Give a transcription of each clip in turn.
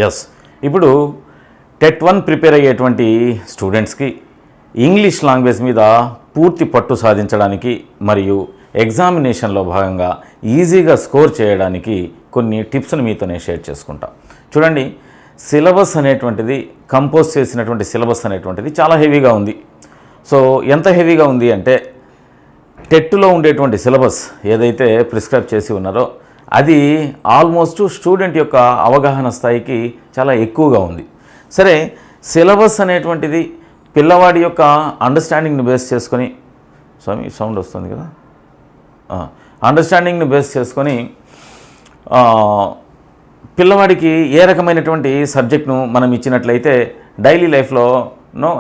Yes, ఇప్పుడు TET 1 prepare అయ్యేటువంటి స్టూడెంట్స్కి ఇంగ్లీష్ లాంగ్వేజ్ మీద పూర్తి పట్టు సాధించడానికి మరియు ఎగ్జామినేషన్లో భాగంగా ఈజీగా స్కోర్ చేయడానికి కొన్ని టిప్స్ని మీతో నేను షేర్ చేసుకుంటా. చూడండి, సిలబస్ అనేటువంటిది కంపోజ్ చేసినటువంటి సిలబస్ అనేటువంటిది చాలా హెవీగా ఉంది. సో ఎంత హెవీగా ఉంది అంటే టెట్లో ఉండేటువంటి సిలబస్ ఏదైతే ప్రిస్క్రైబ్ చేసి ఉన్నారో అది ఆల్మోస్ట్ స్టూడెంట్ యొక్క అవగాహన స్థాయికి చాలా ఎక్కువగా ఉంది. సరే, సిలబస్ అనేటువంటిది పిల్లవాడి యొక్క అండర్స్టాండింగ్ని బేస్ చేసుకొని, స్వామి సౌండ్ వస్తుంది కదా, అండర్స్టాండింగ్ని బేస్ చేసుకొని పిల్లవాడికి ఏ రకమైనటువంటి సబ్జెక్ట్ను మనం ఇచ్చినట్లయితే డైలీ లైఫ్లో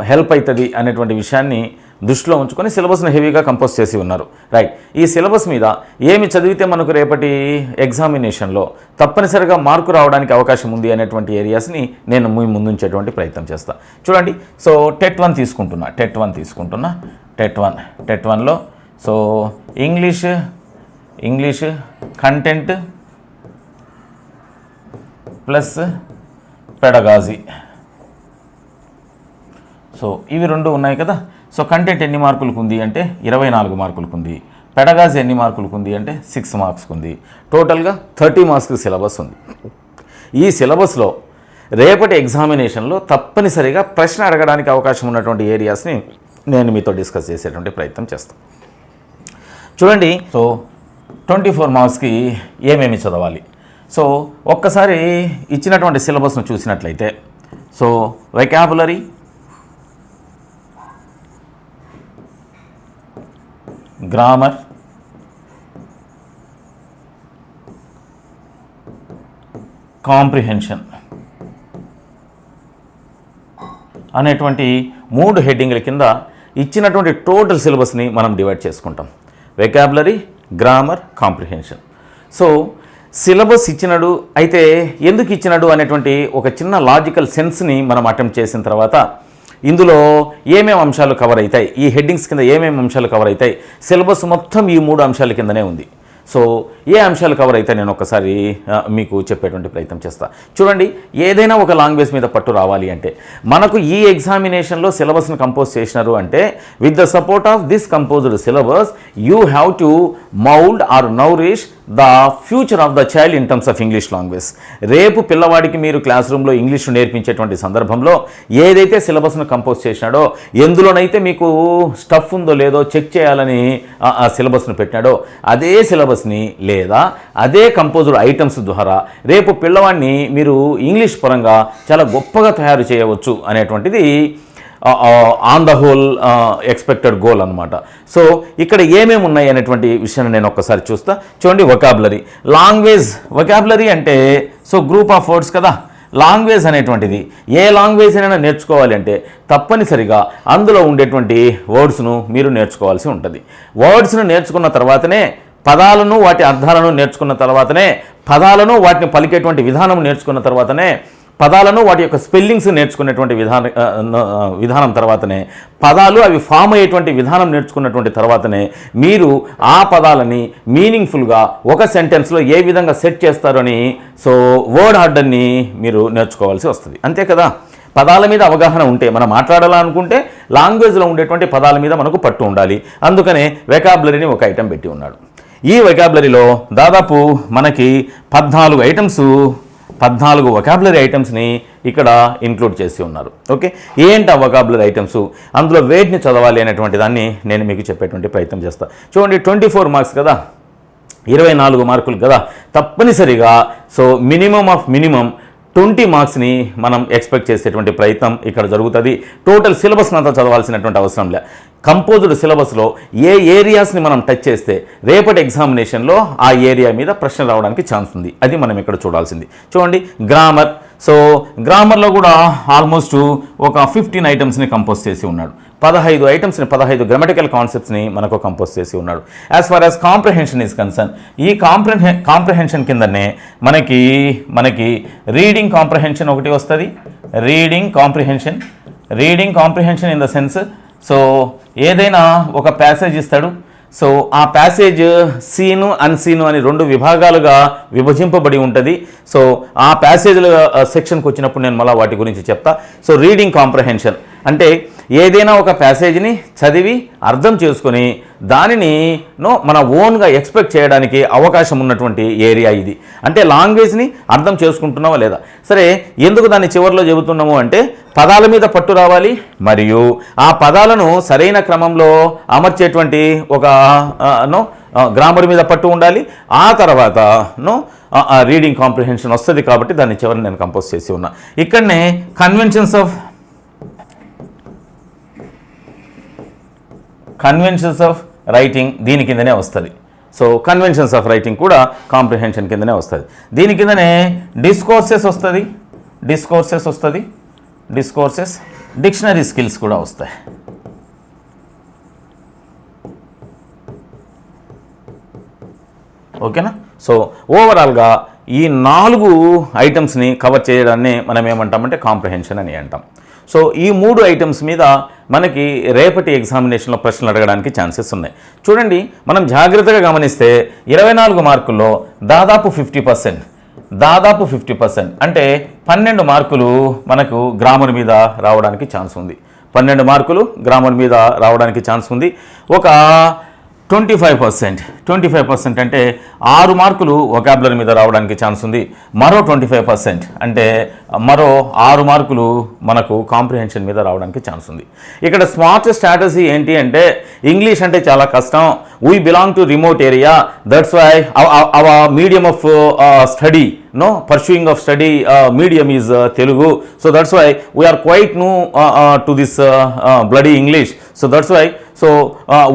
హెల్ప్ అవుతుంది అనేటువంటి విషయాన్ని దృష్టిలో ఉంచుకొని సిలబస్ను హెవీగా కంపోజ్ చేసి ఉన్నారు. రైట్, ఈ సిలబస్ మీద ఏమి చదివితే మనకు రేపటి ఎగ్జామినేషన్లో తప్పనిసరిగా మార్కు రావడానికి అవకాశం ఉంది అనేటువంటి ఏరియాస్ని నేను మీ ముందుంచేటువంటి ప్రయత్నం చేస్తాను. చూడండి, సో టెట్ 1 తీసుకుంటున్నా. టెట్ 1లో so English content plus pedagogy, so ఇవి రెండు ఉన్నాయి కదా. సో కంటెంట్ ఎన్ని మార్కులకు ఉంది అంటే 24 మార్కులకు ఉంది. పెడగాజీ ఎన్ని మార్కులకు ఉంది అంటే 6 మార్క్స్కి ఉంది. టోటల్గా 30 మార్క్స్కి సిలబస్ ఉంది. ఈ సిలబస్లో రేపటి ఎగ్జామినేషన్లో తప్పనిసరిగా ప్రశ్న అడగడానికి అవకాశం ఉన్నటువంటి ఏరియాస్ని నేను మీతో డిస్కస్ చేసేటువంటి ప్రయత్నం చేస్తాను. చూడండి, సో 24 మార్క్స్కి ఏమేమి చదవాలి. సో ఒక్కసారి ఇచ్చినటువంటి సిలబస్ను చూసినట్లయితే సో వెకాబులరీ, గ్రామర్, కాంప్రిహెన్షన్ అనేటువంటి 3 హెడ్డింగ్ల కింద ఇచ్చినటువంటి టోటల్ సిలబస్ని మనం డివైడ్ చేసుకుంటాం. Vocabulary, grammar, comprehension. So syllabus ఇచ్చినాడు, అయితే ఎందుకు ఇచ్చినాడు అనేటువంటి ఒక చిన్న లాజికల్ సెన్స్ని మనం అటెంప్ట్ చేసిన తర్వాత ఇందులో ఏమేమి అంశాలు కవర్ అవుతాయి, ఈ హెడ్డింగ్స్ కింద ఏమేమి అంశాలు కవర్ అవుతాయి, సిలబస్ మొత్తం ఈ 3 అంశాల కిందనే ఉంది. సో ఏ అంశాలు కవర్ అయితే నేను ఒకసారి మీకు చెప్పేటువంటి ప్రయత్నం చేస్తా. చూడండి, ఏదైనా ఒక లాంగ్వేజ్ మీద పట్టు రావాలి అంటే మనకు ఈ ఎగ్జామినేషన్లో సిలబస్ని కంపోజ్ చేసినారు అంటే with the support of this composed syllabus you have to mould or nourish the future of the child in terms of English language. రేపు పిల్లవాడికి మీరు క్లాస్ రూమ్లో ఇంగ్లీష్ నేర్పించేటువంటి సందర్భంలో ఏదైతే సిలబస్ను కంపోజ్ చేసినాడో, ఎందులోనైతే మీకు స్టఫ్ ఉందో లేదో చెక్ చేయాలని ఆ సిలబస్ను పెట్టినాడో అదే సిలబస్ని లేదా అదే కంపోజ్డ్ ఐటమ్స్ ద్వారా రేపు పిల్లవాడిని మీరు ఇంగ్లీష్ పరంగా చాలా గొప్పగా తయారు చేయవచ్చు అనేటువంటిది on the whole expected goal అనమాట. సో ఇక్కడ ఏమేమి ఉన్నాయి అనేటువంటి విషయాన్ని నేను ఒక్కసారి చూస్తా. చూడండి, వొకాబులరీ, లాంగ్వేజ్. వొకాబులరీ అంటే సో గ్రూప్ ఆఫ్ వర్డ్స్ కదా. లాంగ్వేజ్ అనేటువంటిది ఏ లాంగ్వేజ్ అయినా నేర్చుకోవాలి అంటే తప్పనిసరిగా అందులో ఉండేటువంటి వర్డ్స్ను మీరు నేర్చుకోవాల్సి ఉంటుంది. వర్డ్స్ను నేర్చుకున్న తర్వాతనే పదాలను, వాటి అర్థాలను నేర్చుకున్న తర్వాతనే, పదాలను వాటిని పలికేటువంటి విధానం నేర్చుకున్న తర్వాతనే, పదాలను వాటి యొక్క స్పెల్లింగ్స్ నేర్చుకునేటువంటి విధానం తర్వాతనే, పదాలు అవి ఫామ్ అయ్యేటువంటి విధానం నేర్చుకున్నటువంటి తర్వాతనే మీరు ఆ పదాలని మీనింగ్ఫుల్గా ఒక సెంటెన్స్లో ఏ విధంగా సెట్ చేస్తారు అని సో వర్డ్ ఆర్డర్ని మీరు నేర్చుకోవాల్సి వస్తుంది. అంతే కదా. పదాల మీద అవగాహన ఉంటే మనం మాట్లాడాలనుకుంటే లాంగ్వేజ్లో ఉండేటువంటి పదాల మీద మనకు పట్టు ఉండాలి. అందుకనే వెకాబులరీని ఒక ఐటెం పెట్టి ఉన్నాడు. ఈ వెకాబులరీలో దాదాపు మనకి 14 వొకాబులరీ ఐటమ్స్ని ఇక్కడ ఇంక్లూడ్ చేసి ఉన్నారు. ఓకే, ఏంటి ఆ వొకాబులరీ ఐటమ్స్, అందులో వేటిని చదవాలి అనేటువంటి దాన్ని నేను మీకు చెప్పేటువంటి ప్రయత్నం చేస్తాను. చూడండి, 24 మార్క్స్ కదా, 24 మార్కులు కదా. తప్పనిసరిగా సో మినిమం ఆఫ్ మినిమం 20 మార్క్స్ని మనం ఎక్స్పెక్ట్ చేసేటువంటి ప్రయత్నం ఇక్కడ జరుగుతుంది. టోటల్ సిలబస్ అంతా చదవాల్సినటువంటి అవసరం లే. కంపోజ్డ్ సిలబస్లో ఏ ఏరియాస్ని మనం టచ్ చేస్తే రేపటి ఎగ్జామినేషన్లో ఆ ఏరియా మీద ప్రశ్న రావడానికి ఛాన్స్ ఉంది. అది మనం ఇక్కడ చూడాల్సింది. చూడండి, గ్రామర్. సో గ్రామర్లో కూడా ఆల్మోస్ట్ ఒక 15 ఐటమ్స్ని కంపోజ్ చేసి ఉన్నాడు. 15 ఐటమ్స్ని, 15 గ్రామటికల్ కాన్సెప్ట్స్ని మనకు కంపోజ్ చేసి ఉన్నాడు. As far as comprehension is concern, ఈ కాంప్రహెన్షన్ కిందనే మనకి రీడింగ్ కాంప్రహెన్షన్ ఒకటి వస్తుంది. Reading comprehension in the sense so ఏదైనా ఒక ప్యాసేజ్ ఇస్తాడు, సో ఆ ప్యాసేజ్ సీను అన్సీను అని 2 విభాగాలుగా విభజింపబడి ఉంటుంది. సో ఆ ప్యాసేజ్ల సెక్షన్కి వచ్చినప్పుడు నేను మళ్ళీ వాటి గురించి చెప్తా. సో రీడింగ్ కాంప్రహెన్షన్ అంటే ఏదైనా ఒక ప్యాసేజ్ని చదివి అర్థం చేసుకొని దానిని మన ఓన్గా ఎక్స్పెక్ట్ చేయడానికి అవకాశం ఉన్నటువంటి ఏరియా ఇది. అంటే లాంగ్వేజ్ని అర్థం చేసుకుంటున్నావా లేదా. సరే, ఎందుకు దాన్ని చివరిలో చెబుతున్నాము అంటే పదాల మీద పట్టు రావాలి మరియు ఆ పదాలను సరైన క్రమంలో అమర్చేటువంటి ఒక గ్రామర్ మీద పట్టు ఉండాలి. ఆ తర్వాత రీడింగ్ కాంప్రిహెన్షన్ వస్తుంది కాబట్టి దాన్ని చివరిని నేను కంపోజ్ చేసి ఉన్నా. ఇక్కడనే కన్వెన్షన్స్ ఆఫ్ రైటింగ్ దీని కిందనే వస్తుంది. సో కన్వెన్షన్స్ ఆఫ్ రైటింగ్ కూడా కాంప్రిహెన్షన్ కిందనే వస్తుంది. దీని కిందనే డిస్కోర్సెస్ వస్తుంది. డిక్షనరీ స్కిల్స్ కూడా వస్తాయి. ఓకేనా. సో ఓవరాల్గా ఈ 4 ఐటమ్స్ని కవర్ చేయడాన్ని మనం ఏమంటామంటే కాంప్రిహెన్షన్ అని అంటాం. సో ఈ 3 ఐటమ్స్ మీద మనకి రేపటి ఎగ్జామినేషన్లో ప్రశ్నలు అడగడానికి ఛాన్సెస్ ఉన్నాయి. చూడండి, మనం జాగ్రత్తగా గమనిస్తే 24 మార్కుల్లో దాదాపు 50% అంటే 12 మార్కులు మనకు గ్రామర్ మీద రావడానికి ఛాన్స్ ఉంది. 12 మార్కులు గ్రామర్ మీద రావడానికి ఛాన్స్ ఉంది. ఒక 25% అంటే 6 మార్కులు వొకాబులరీ మీద రావడానికి ఛాన్స్ ఉంది. మరో 25% అంటే మరో 6 మార్కులు మనకు కాంప్రిహెన్షన్ మీద రావడానికి ఛాన్స్ ఉంది. ఇక్కడ స్మార్ట్ స్ట్రాటజీ ఏంటి అంటే ఇంగ్లీష్ అంటే చాలా కష్టం. We belong to remote area, that's why our medium of study pursuing of study medium is Telugu, so that's why we are quite new to this bloody English, so that's why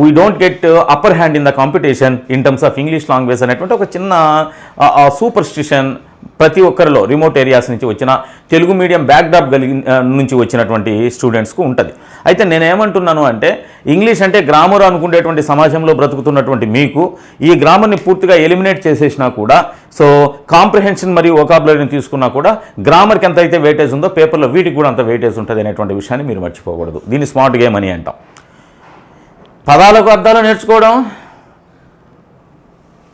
we don't get upper hand in the competition in terms of English language అనేటువంటి ఒక చిన్న superstition ప్రతి ఒక్కరిలో remote areas నుంచి వచ్చిన Telugu medium backdrop నుంచి వచ్చినటువంటి స్టూడెంట్స్కు ఉంటుంది. అయితే నేనేమంటున్నాను అంటే ఇంగ్లీష్ అంటే గ్రామర్ అనుకునేటువంటి సమాజంలో బ్రతుకుతున్నటువంటి మీకు ఈ గ్రామర్ని పూర్తిగా ఎలిమినేట్ చేసేసినా కూడా సో కాంప్రిహెన్షన్ మరియు వొకాబులరీని తీసుకున్నా కూడా గ్రామర్కి ఎంత అయితే వెయిటేజ్ ఉందో పేపర్లో వీటికి కూడా అంత వెయిటేజ్ ఉంటుంది అనేటువంటి విషయాన్ని మీరు మర్చిపోకూడదు. దీన్ని స్మార్ట్ గేమ్ అని అంటాం. పదాలకు అర్థాలు నేర్చుకోవడం,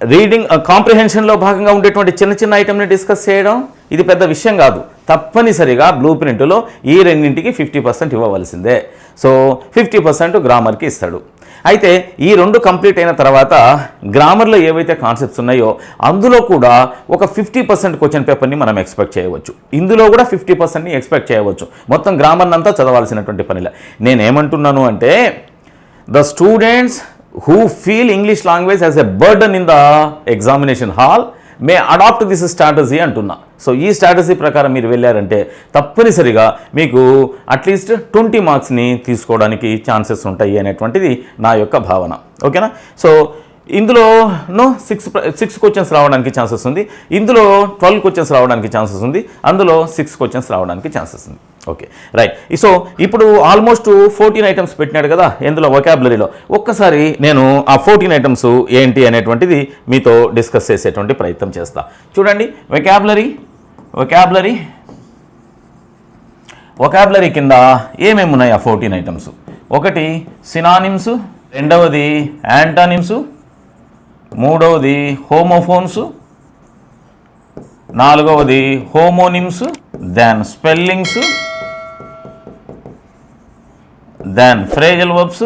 రీడింగ్ కాంప్రిహెన్షన్లో భాగంగా ఉండేటువంటి చిన్న ఐటమ్ని డిస్కస్ చేయడం ఇది పెద్ద విషయం కాదు. తప్పనిసరిగా బ్లూ ప్రింట్లో ఈ రెండింటికి 50% ఇవ్వవలసిందే. సో 50% గ్రామర్కి ఇస్తాడు. అయితే ఈ 2 కంప్లీట్ అయిన తర్వాత గ్రామర్లో ఏవైతే కాన్సెప్ట్స్ ఉన్నాయో అందులో కూడా ఒక 50% క్వశ్చన్ పేపర్ని మనం ఎక్స్పెక్ట్ చేయవచ్చు. ఇందులో కూడా 50%ని ఎక్స్పెక్ట్ చేయవచ్చు. మొత్తం గ్రామర్ని అంతా చదవాల్సినటువంటి పనిలా. నేనేమంటున్నాను అంటే the students who feel English language as a burden in the examination hall may adopt this strategy అంటున్నా. సో ఈ స్ట్రాటజీ ప్రకారం మీరు వెళ్ళారంటే తప్పనిసరిగా మీకు అట్లీస్ట్ 20 మార్క్స్ని తీసుకోవడానికి ఛాన్సెస్ ఉంటాయి అనేటువంటిది నా యొక్క భావన. ఓకేనా. సో ఇందులో 6 క్వశ్చన్స్ రావడానికి ఛాన్సెస్ ఉంది. ఇందులో 12 క్వశ్చన్స్ రావడానికి ఛాన్సెస్ ఉంది. అందులో 6 క్వశ్చన్స్ రావడానికి ఛాన్సెస్ ఉంది. Okay, right. సో ఇప్పుడు ఆల్మోస్ట్ 14 ఐటమ్స్ పెట్టినాడు కదా ఇందులో వొకాబులరీలో. ఒక్కసారి నేను ఆ 14 ఐటమ్స్ ఏంటి అనేటువంటిది మీతో డిస్కస్ చేసేటువంటి ప్రయత్నం చేస్తా. చూడండి, వొకాబులరీ కింద ఏమేమి ఉన్నాయి ఆ 14 ఐటమ్స్. ఒకటి సినానిమ్స్, రెండవది యాంటానిమ్స్, మూడవది హోమోఫోన్స్, నాలుగవది homonyms, then spellings, then phrasal verbs,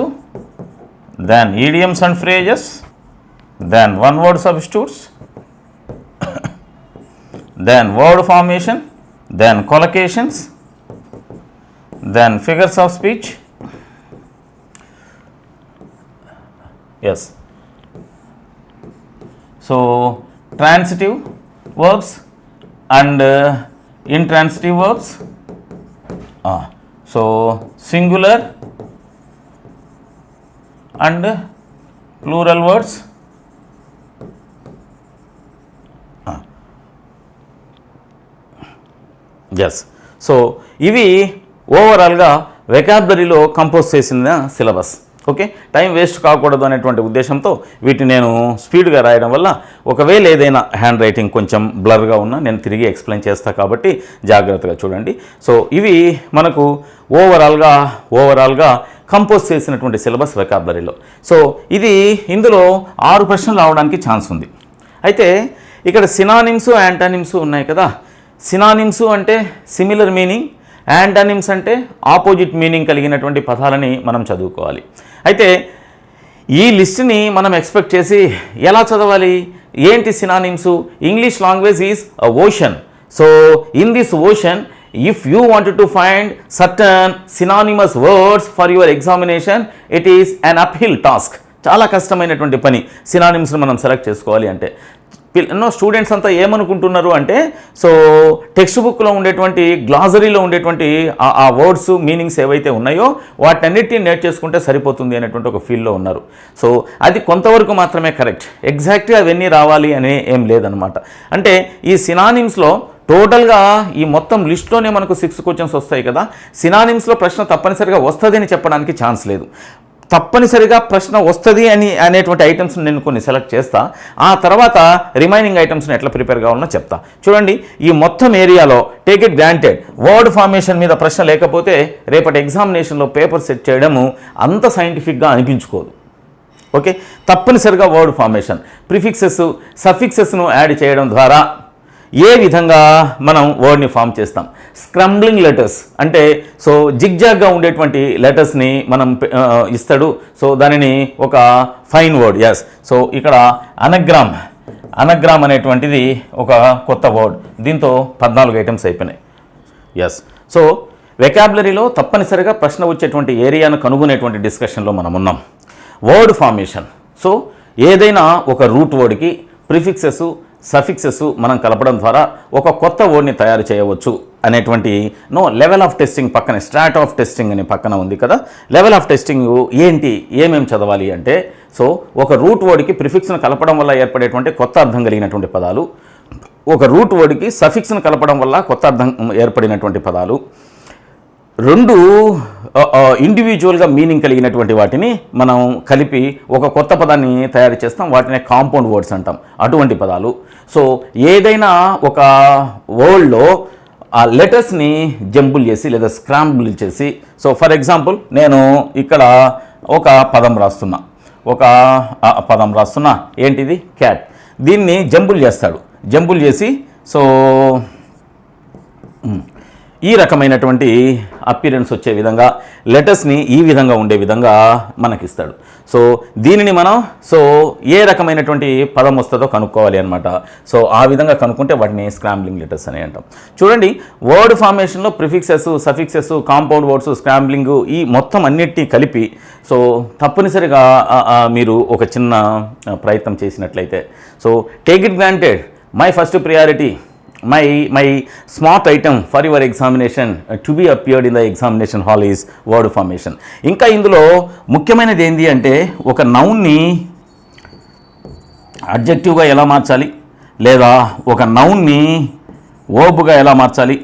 then idioms and phrases, then one word substitutes, then word formation, then collocations, then figures of speech. Yes. So transitive verbs and intransitive verbs. So singular and plural words. Yes. So ఇవి ఓవరాల్గా వెకాబులరీలో compose చేసిన syllabus. Okay, time waste కాకూడదు అనేటువంటి ఉద్దేశంతో వీటిని నేను స్పీడ్గా రాయడం వల్ల ఒకవేళ ఏదైనా హ్యాండ్ రైటింగ్ కొంచెం బ్లర్గా ఉన్నా నేను తిరిగి ఎక్స్ప్లెయిన్ చేస్తాను కాబట్టి జాగ్రత్తగా చూడండి. సో ఇవి మనకు ఓవరాల్గా కంపోజ్ చేసినటువంటి సిలబస్ వెకాబులరీలో. సో ఇది ఇందులో 6 ప్రశ్నలు రావడానికి ఛాన్స్ ఉంది. అయితే ఇక్కడ సినానిమ్స్ యాంటానిమ్స్ ఉన్నాయి కదా. సినానిమ్స్ అంటే సిమిలర్ మీనింగ్, యాంటానిమ్స్ అంటే ఆపోజిట్ మీనింగ్ కలిగినటువంటి పదాలని మనం చదువుకోవాలి. అయితే ఈ లిస్ట్ని మనం ఎక్స్పెక్ట్ చేసి ఎలా చదవాలి? ఏంటి synonyms? English language is a ocean. So in this ocean, if you wanted to find certain synonymous words for your examination, it is an uphill task. చాలా కష్టమైనటువంటి పని సినానిమ్స్ని మనం సెలెక్ట్ చేసుకోవాలి అంటే. స్టూడెంట్స్ అంతా ఏమనుకుంటున్నారు అంటే, సో టెక్స్ట్ బుక్లో ఉండేటువంటి గ్లాజరీలో ఉండేటువంటి ఆ వర్డ్స్ మీనింగ్స్ ఏవైతే ఉన్నాయో వాటన్నిటిని నేర్చేసుకుంటే సరిపోతుంది అనేటువంటి ఒక ఫీల్లో ఉన్నారు. సో అది కొంతవరకు మాత్రమే కరెక్ట్. ఎగ్జాక్ట్గా అవన్నీ రావాలి అని ఏం లేదనమాట. అంటే ఈ సినానిమ్స్లో టోటల్గా ఈ మొత్తం లిస్ట్లోనే మనకు 6 క్వశ్చన్స్ వస్తాయి కదా. సినానిమ్స్లో ప్రశ్న తప్పనిసరిగా వస్తుంది అని చెప్పడానికి ఛాన్స్ లేదు. తప్పనిసరిగా ప్రశ్న వస్తుంది అనేటువంటి ఐటమ్స్ని నేను కొన్ని సెలెక్ట్ చేస్తా. ఆ తర్వాత రిమైనింగ్ ఐటమ్స్ని ఎట్లా ప్రిపేర్ కావాలనో చెప్తా. చూడండి, ఈ మొత్తం ఏరియాలో take it granted word formation మీద ప్రశ్న లేకపోతే రేపటి ఎగ్జామినేషన్లో పేపర్ సెట్ చేయడము అంత సైంటిఫిక్గా అనిపించుకోదు. ఓకే, తప్పనిసరిగా వర్డ్ ఫార్మేషన్, ప్రిఫిక్సెస్, సఫిక్సెస్ను యాడ్ చేయడం ద్వారా ఏ విధంగా మనం వర్డ్ని ఫామ్ చేస్తాం. స్క్రంబ్లింగ్ లెటర్స్ అంటే సో జిగ్జాగ్గా ఉండేటువంటి లెటర్స్ని మనం ఇస్తాడు. సో దానిని ఒక ఫైన్ వర్డ్. ఎస్, సో ఇక్కడ అనగ్రామ్ అనేటువంటిది ఒక కొత్త వర్డ్. దీంతో 14 ఐటమ్స్ అయిపోయినాయి. ఎస్, సో వెకాబులరీలో తప్పనిసరిగా ప్రశ్న వచ్చేటువంటి ఏరియాను కనుగొనేటువంటి డిస్కషన్లో మనం ఉన్నాం. వర్డ్ ఫార్మేషన్, సో ఏదైనా ఒక రూట్ వర్డ్కి ప్రిఫిక్సెస్, సఫిక్సెస్ మనం కలపడం ద్వారా ఒక కొత్త వర్డ్ని తయారు చేయవచ్చు అనేటువంటి లెవెల్ ఆఫ్ టెస్టింగ్ పక్కనే స్ట్రాట్ ఆఫ్ టెస్టింగ్ అని పక్కన ఉంది కదా. లెవెల్ ఆఫ్ టెస్టింగ్ ఏంటి, ఏమేమి చదవాలి అంటే, సో ఒక రూట్ వర్డ్కి ప్రిఫిక్స్ను కలపడం వల్ల ఏర్పడేటువంటి కొత్త అర్థం కలిగినటువంటి పదాలు, ఒక రూట్ వర్డ్కి సఫిక్స్ను కలపడం వల్ల కొత్త అర్థం ఏర్పడినటువంటి పదాలు, 2 ఇండివిజువల్గా మీనింగ్ కలిగినటువంటి వాటిని మనం కలిపి ఒక కొత్త పదాన్ని తయారు చేస్తాం. వాటిని కాంపౌండ్ వర్డ్స్ అంటాం. అటువంటి పదాలు. సో ఏదైనా ఒక వర్డ్లో ఆ లెటర్స్ని జంబుల్ చేసి లేదా స్క్రాంబుల్ చేసి, సో ఫర్ ఎగ్జాంపుల్ నేను ఇక్కడ ఒక పదం రాస్తున్నా. ఏంటిది? క్యాట్. దీన్ని జంబుల్ చేస్తాడు. జంబుల్ చేసి సో ఈ రకమైనటువంటి అపిరెన్స్ వచ్చే విధంగా లెటర్స్ని ఈ విధంగా ఉండే విధంగా మనకిస్తాడు. సో దీనిని మనం సో ఏ రకమైనటువంటి పదం వస్తుందో కనుక్కోవాలి అనమాట. సో ఆ విధంగా కనుక్కుంటే వాటిని స్క్రాంబ్లింగ్ లెటర్స్ అని అంటాం. చూడండి, వర్డ్ ఫార్మేషన్లో prefixes, suffixes, compound words, scrambling ఈ మొత్తం అన్నిటినీ కలిపి సో తప్పనిసరిగా మీరు ఒక చిన్న ప్రయత్నం చేసినట్లయితే, so take it granted my first priority, my smart item for your examination to be appeared in the examination hall is word formation. ఇంకా ఇందులో ముఖ్యమైనది ఏంటి అంటే, ఒక నౌన్ని అడ్జెక్టివ్గా ఎలా మార్చాలి, లేదా ఒక నౌన్ని వర్బ్గా ఎలా మార్చాలి.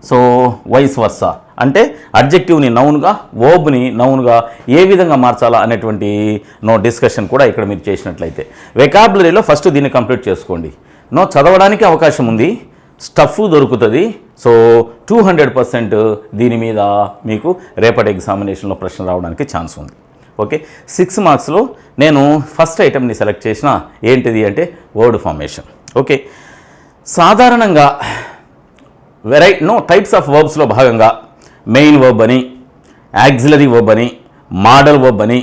సో వైస్ వర్సా అంటే అడ్జెక్టివ్ని నౌన్గా, వర్బ్ని నౌన్గా ఏ విధంగా మార్చాలా అనేటువంటి డిస్కషన్ కూడా ఇక్కడ మీరు చేసినట్లయితే వెకాబులరీలో ఫస్ట్ దీన్ని కంప్లీట్ చేసుకోండి. చదవడానికి అవకాశం ఉంది, స్టఫ్ దొరుకుతుంది. సో 200% దీని మీద మీకు రేపటి ఎగ్జామినేషన్లో ప్రశ్న రావడానికి ఛాన్స్ ఉంది. ఓకే, 6 మార్క్స్లో నేను ఫస్ట్ ఐటమ్ని సెలెక్ట్ చేసిన ఏంటిది అంటే వర్డ్ ఫార్మేషన్. ఓకే, సాధారణంగా టైప్స్ ఆఫ్ వర్బ్స్లో భాగంగా మెయిన్ వర్బ్ అని, యాక్సిలరీ వర్బ్ అని, మోడల్ వర్బ్ అని,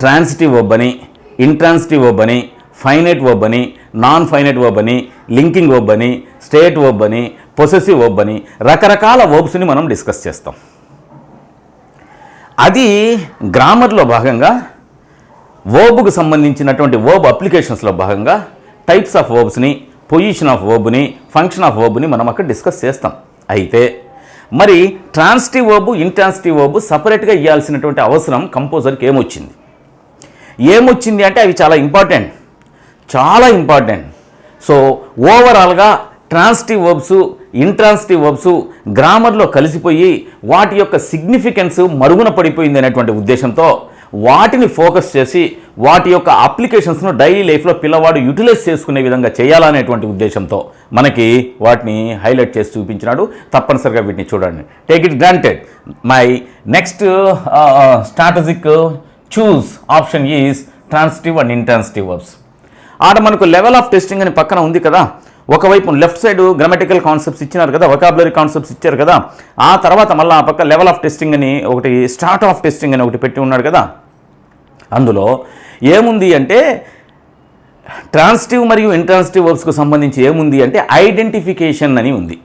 ట్రాన్సిటివ్ వర్బ్ అని, ఇంట్రాన్సిటివ్ వర్బ్ అని, ఫైనైట్ వర్బ్ అని, నాన్ ఫైనైట్ వర్బ్ అని, లింకింగ్ వర్బ్ అని, స్టేట్ వర్బ్ అని, పొసెసివ్ వర్బ్ అని రకరకాల వర్బ్స్ని మనం డిస్కస్ చేస్తాం. అది గ్రామర్లో భాగంగా వర్బ్కు సంబంధించినటువంటి వర్బ్ అప్లికేషన్స్లో భాగంగా టైప్స్ ఆఫ్ వర్బ్స్ని, పొజిషన్ ఆఫ్ వర్బ్ని, ఫంక్షన్ ఆఫ్ వర్బ్ని మనం అక్కడ డిస్కస్ చేస్తాం. అయితే మరి ట్రాన్సిటివ్ వర్బ్, ఇంట్రాన్సిటివ్ వర్బ్ సపరేట్గా ఇవ్వాల్సినటువంటి అవసరం కంపోజర్కి ఏమొచ్చింది అంటే అవి చాలా ఇంపార్టెంట్. సో ఓవరాల్గా ట్రాన్సిటివ్ వర్బ్స్, ఇంట్రాన్సిటివ్ వర్బ్స్ గ్రామర్లో కలిసిపోయి వాటి యొక్క సిగ్నిఫికెన్స్ మరుగున పడిపోయింది అనేటువంటి ఉద్దేశంతో వాటిని ఫోకస్ చేసి వాటి యొక్క అప్లికేషన్స్ను డైలీ లైఫ్లో పిల్లవాడు యూటిలైజ్ చేసుకునే విధంగా చేయాలనేటువంటి ఉద్దేశంతో మనకి వాటిని హైలైట్ చేసి చూపించినాడు. తప్పనిసరిగా వీటిని చూడండి. Take it granted my next strategic choose option is transitive and intransitive verbs. ఆడ మనకు లెవెల్ ఆఫ్ టెస్టింగ్ అని పక్కన ఉంది కదా, ఒకవైపు లెఫ్ట్ సైడ్ గ్రామటికల్ కాన్సెప్ట్స్ ఇచ్చినారు కదా, వొకాబులరీ కాన్సెప్ట్స్ ఇచ్చారు కదా, ఆ తర్వాత మళ్ళీ ఆ పక్క లెవెల్ ఆఫ్ టెస్టింగ్ అని ఒకటి, స్టార్ట్ ఆఫ్ టెస్టింగ్ అని ఒకటి పెట్టి ఉన్నాడు కదా. అందులో ఏముంది అంటే ట్రాన్సిటివ్ మరియు ఇంట్రాన్సిటివ్ వర్బ్స్కు సంబంధించి ఏముంది అంటే ఐడెంటిఫికేషన్ అని ఉంది.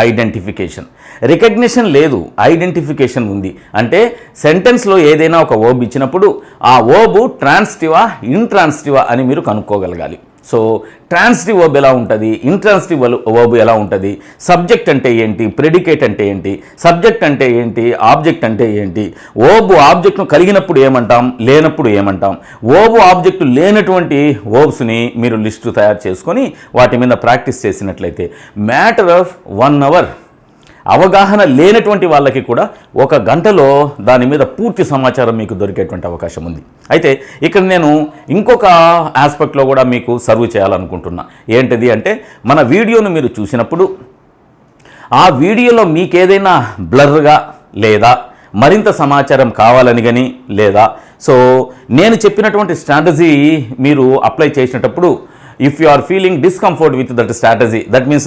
ఐడెంటిఫికేషన్, రికగ్నిషన్ లేదు, ఐడెంటిఫికేషన్ ఉంది. అంటే సెంటెన్స్లో ఏదైనా ఒక వర్బ్ ఇచ్చినప్పుడు ఆ వర్బ్ ట్రాన్సిటివా ఇంట్రాన్సిటివా అని మీరు కనుక్కోగలగాలి. సో ట్రాన్సిటివ్ వర్బ్ ఎలా ఉంటుంది, ఇంట్రాన్సిటివ్ వర్బ్ ఎలా ఉంటుంది, సబ్జెక్ట్ అంటే ఏంటి, ప్రెడికేట్ అంటే ఏంటి, సబ్జెక్ట్ అంటే ఏంటి, ఆబ్జెక్ట్ అంటే ఏంటి, వర్బ్ ఆబ్జెక్ట్ను కలిగినప్పుడు ఏమంటాం, లేనప్పుడు ఏమంటాం, వర్బ్ ఆబ్జెక్ట్ లేనటువంటి వర్బ్స్ని మీరు లిస్టు తయారు చేసుకొని వాటి మీద ప్రాక్టీస్ చేసినట్లయితే మ్యాటర్ ఆఫ్ 1 అవర్ అవగాహన లేనటువంటి వాళ్ళకి కూడా 1 గంటలో దాని మీద పూర్తి సమాచారం మీకు దొరికేటువంటి అవకాశం ఉంది. అయితే ఇక్కడ నేను ఇంకొక ఆస్పెక్ట్లో కూడా మీకు సర్వ్ చేయాలనుకుంటున్నా. ఏంటిది అంటే మన వీడియోను మీరు చూసినప్పుడు ఆ వీడియోలో మీకు ఏదైనా బ్లర్గా లేదా మరింత సమాచారం కావాలని కానీ లేదా సో నేను చెప్పినటువంటి స్ట్రాటజీ మీరు అప్లై చేసినప్పుడు if you are feeling discomfort with that strategy, that means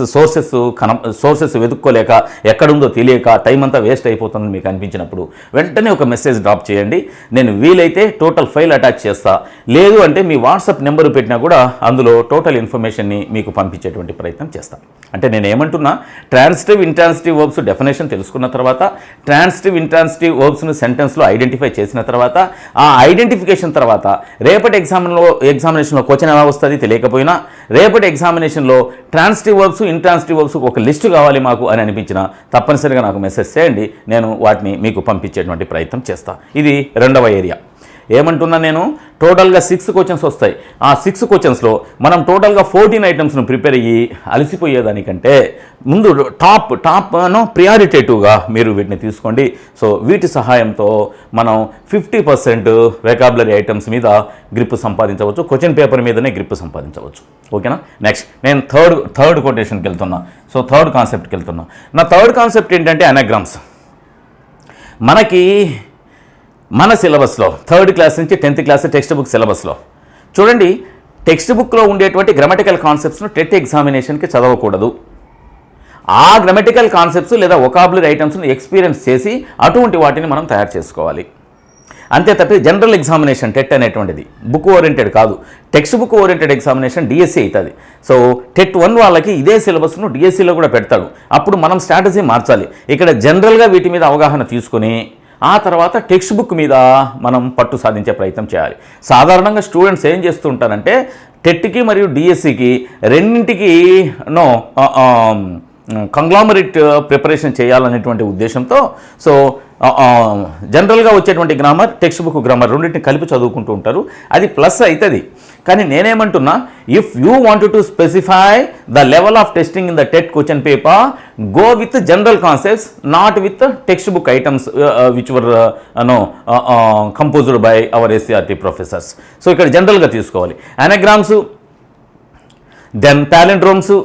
sources వెతుక్కోలేక ఎక్కడుందో తెలియక టైం అంతా వేస్ట్ అయిపోతుందని మీకు అనిపించినప్పుడు వెంటనే ఒక మెసేజ్ డ్రాప్ చేయండి. నేను వీలైతే టోటల్ ఫైల్ అటాచ్ చేస్తా, లేదు అంటే మీ వాట్సాప్ నెంబర్ పెట్టినా కూడా అందులో టోటల్ ఇన్ఫర్మేషన్ని మీకు పంపించేటువంటి ప్రయత్నం చేస్తాను. అంటే నేను ఏమంటున్నా, ట్రాన్సిటివ్ ఇంట్రాన్సిటివ్ వర్బ్స్ డెఫినేషన్ తెలుసుకున్న తర్వాత ట్రాన్సిటివ్ ఇంట్రాన్సిటివ్ వర్బ్స్ను సెంటెన్స్లో ఐడెంటిఫై చేసిన తర్వాత ఆ ఐడెంటిఫికేషన్ తర్వాత రేపటి ఎగ్జామినేషన్లో క్వశ్చన్ ఎలా వస్తుంది తెలియకపోతే రేపటి ఎగ్జామినేషన్లో ట్రాన్సిటివ్ వర్బ్స్ ఇంట్రాన్సిటివ్ వర్బ్స్ ఒక లిస్టు కావాలి మాకు అని అనిపించిన తప్పనిసరిగా నాకు మెసేజ్ చేయండి. నేను వాటిని మీకు పంపించేటువంటి ప్రయత్నం చేస్తా. ఇది రెండవ ఏరియా. ఏమంటున్నా నేను, టోటల్గా 6 క్వశ్చన్స్ వస్తాయి. ఆ 6 క్వశ్చన్స్లో మనం టోటల్గా 14 ఐటమ్స్ను ప్రిపేర్ అయ్యి అలసిపోయేదానికంటే ముందు టాప్ ప్రియారిటేటివ్గా మీరు వీటిని తీసుకోండి. సో వీటి సహాయంతో మనం 50% వెకాబులరీ ఐటమ్స్ మీద గ్రిప్ సంపాదించవచ్చు, క్వశ్చన్ పేపర్ మీదనే గ్రిప్ సంపాదించవచ్చు. ఓకేనా? నెక్స్ట్ నేను థర్డ్ కొటేషన్కి వెళ్తున్నా. సో థర్డ్ కాన్సెప్ట్కి వెళ్తున్నా. నా థర్డ్ కాన్సెప్ట్ ఏంటంటే అనాగ్రామ్స్. మనకి మన సిలబస్లో 3rd క్లాస్ నుంచి 10th క్లాస్ టెక్స్ట్ బుక్ సిలబస్లో చూడండి, టెక్స్ట్ బుక్లో ఉండేటువంటి గ్రామటికల్ కాన్సెప్ట్స్ను టెట్ ఎగ్జామినేషన్కి చదవకూడదు. ఆ గ్రామటికల్ కాన్సెప్ట్స్ లేదా వొకాబులరీ ఐటమ్స్ను ఎక్స్పీరియన్స్ చేసి అటువంటి వాటిని మనం తయారు చేసుకోవాలి. అంతే తప్పి జనరల్ ఎగ్జామినేషన్ టెట్ అనేటువంటిది బుక్ ఓరియంటెడ్ కాదు, text book oriented examination DSC అవుతుంది. సో టెట్ 1 వాళ్ళకి ఇదే సిలబస్ను డిఎస్సిలో కూడా పెడతాడు. అప్పుడు మనం స్ట్రాటజీ మార్చాలి. ఇక్కడ జనరల్గా వీటి మీద అవగాహన తీసుకొని ఆ తర్వాత టెక్స్ట్ బుక్ మీద మనం పట్టు సాధించే ప్రయత్నం చేయాలి. సాధారణంగా స్టూడెంట్స్ ఏం చేస్తుంటారంటే టెట్కి మరియు డిఎస్సికి రెండింటికి కంగ్లామరేట్ ప్రిపరేషన్ చేయాలనేటువంటి ఉద్దేశంతో సో జనరల్గా వచ్చేటువంటి గ్రామర్, టెక్స్ట్ బుక్ గ్రామర్ రెండింటిని కలిపి చదువుకుంటూ ఉంటారు. అది ప్లస్ అవుతుంది. కానీ నేనేమంటున్నా, if you want to specify the level of testing in the TET question paper, go with general concepts, not with text book items which were composed by our SCERT professors. So ఇక్కడ జనరల్గా తీసుకోవాలి. Anagrams, then palindromes,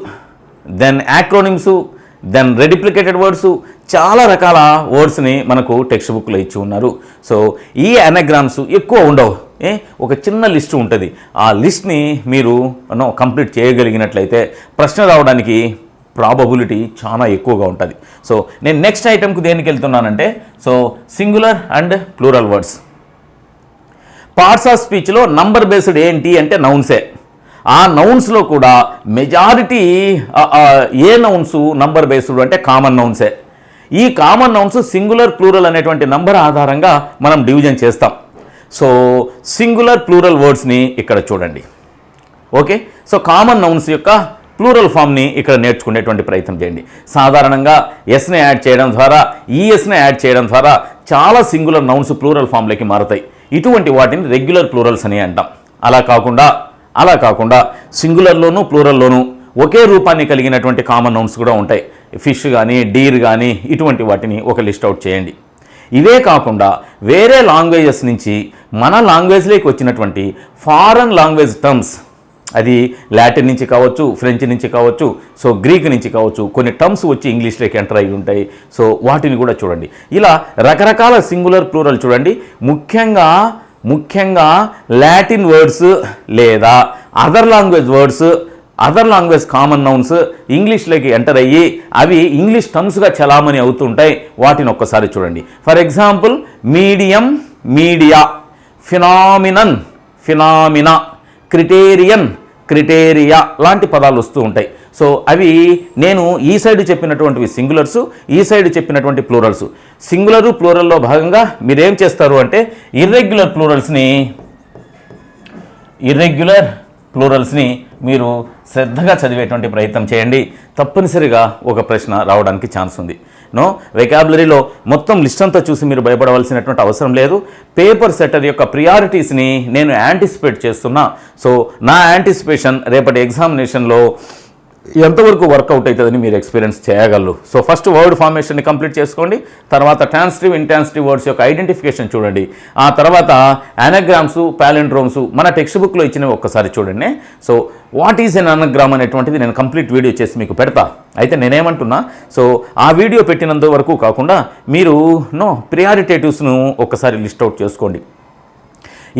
then acronyms, then reduplicated words, చాలా రకాల వర్డ్స్ని మనకు text బుక్లో ఇచ్చి ఉన్నారు. So ఈ అనాగ్రామ్స్ ఎక్కువ ఉండవు, ఒక చిన్న లిస్టు ఉంటుంది. ఆ లిస్ట్ని మీరు కంప్లీట్ చేయగలిగినట్లయితే ప్రశ్న రావడానికి ప్రాబబిలిటీ చాలా ఎక్కువగా ఉంటుంది. సో నేను నెక్స్ట్ ఐటమ్కి దేనికి వెళ్తున్నానంటే, so singular and plural words. Parts of స్పీచ్లో నంబర్ బేస్డ్ ఏంటి అంటే నౌన్సే. ఆ నౌన్స్లో కూడా మెజారిటీ ఏ నౌన్స్ నంబర్ బేస్డ్ అంటే కామన్ నౌన్సే. ఈ కామన్ నౌన్స్ సింగులర్ ప్లూరల్ అనేటువంటి నంబర్ ఆధారంగా మనం డివిజన్ చేస్తాం. సో సింగులర్ ప్లూరల్ వర్డ్స్ని ఇక్కడ చూడండి. ఓకే, సో కామన్ నౌన్స్ యొక్క ప్లూరల్ ఫామ్ని ఇక్కడ నేర్చుకునేటువంటి ప్రయత్నం చేయండి. సాధారణంగా ఎస్ని యాడ్ చేయడం ద్వారా, ఈఎస్ని యాడ్ చేయడం ద్వారా చాలా సింగులర్ నౌన్స్ ప్లూరల్ ఫామ్లోకి మారుతాయి. ఇటువంటి వాటిని రెగ్యులర్ ప్లూరల్స్ అని అంటాం. అలా కాకుండా సింగులర్లోనూ ప్లూరల్లోనూ ఒకే రూపాన్ని కలిగినటువంటి కామన్ నౌన్స్ కూడా ఉంటాయి. ఫిష్ కానీ, డీర్ కానీ, ఇటువంటి వాటిని ఒక లిస్ట్ అవుట్ చేయండి. ఇవే కాకుండా వేరే లాంగ్వేజెస్ నుంచి మన లాంగ్వేజ్లోకి వచ్చినటువంటి ఫారెన్ లాంగ్వేజ్ టర్మ్స్, అది లాటిన్ నుంచి కావచ్చు, ఫ్రెంచ్ నుంచి కావచ్చు, సో గ్రీక్ నుంచి కావచ్చు, కొన్ని టర్మ్స్ వచ్చి ఇంగ్లీష్లోకి ఎంటర్ అయి ఉంటాయి. సో వాటిని కూడా చూడండి. ఇలా రకరకాల సింగులర్ ప్లూరల్ చూడండి. ముఖ్యంగా లాటిన్ వర్డ్స్ లేదా అదర్ లాంగ్వేజ్ కామన్ నౌన్స్ ఇంగ్లీష్లోకి ఎంటర్ అయ్యి అవి ఇంగ్లీష్ టర్మ్స్గా చలామణి అవుతుంటాయి. వాటిని ఒక్కసారి చూడండి. For example medium, media, phenomena, criteria లాంటి పదాలు వస్తూ ఉంటాయి. సో అవి నేను ఈ సైడ్ చెప్పినటువంటివి సింగులర్స్, ఈ సైడ్ చెప్పినటువంటి ప్లూరల్స్. సింగులరు ప్లూరల్లో భాగంగా మీరేం చేస్తారు అంటే ఇర్రెగ్యులర్ ప్లూరల్స్ని మీరు శ్రద్ధగా చదివేటువంటి ప్రయత్నం చేయండి. తప్పనిసరిగా ఒక ప్రశ్న రావడానికి ఛాన్స్ ఉంది. వెకాబులరీలో మొత్తం లిస్ట్ అంతా చూసి మీరు భయపడవలసినటువంటి అవసరం లేదు. పేపర్ సెటర్ యొక్క ప్రియారిటీస్ని నేను యాంటిసిపేట్ చేస్తున్నా. సో నా యాంటిసిపేషన్ రేపటి ఎగ్జామినేషన్లో ఎంతవరకు వర్కౌట్ అవుతుందని మీరు ఎక్స్పీరియన్స్ చేయగలరు. సో ఫస్ట్ వర్డ్ ఫార్మేషన్ని కంప్లీట్ చేసుకోండి. తర్వాత ట్రాన్సిటివ్, ఇంట్రాన్సిటివ్ వర్డ్స్ యొక్క ఐడెంటిఫికేషన్ చూడండి. ఆ తర్వాత అనగ్రామ్స్, పాలిండ్రోమ్స్ మన టెక్స్ట్ బుక్లో ఇచ్చినవి ఒక్కసారి చూడండి. So what is an anagram అనేటువంటిది నేను కంప్లీట్ వీడియో చేసి మీకు పెడతా. అయితే నేనేమంటున్నా, సో ఆ వీడియో పెట్టినంత వరకు కాకుండా మీరు ప్రియారిటేటివ్స్ను ఒక్కసారి లిస్ట్ అవుట్ చేసుకోండి.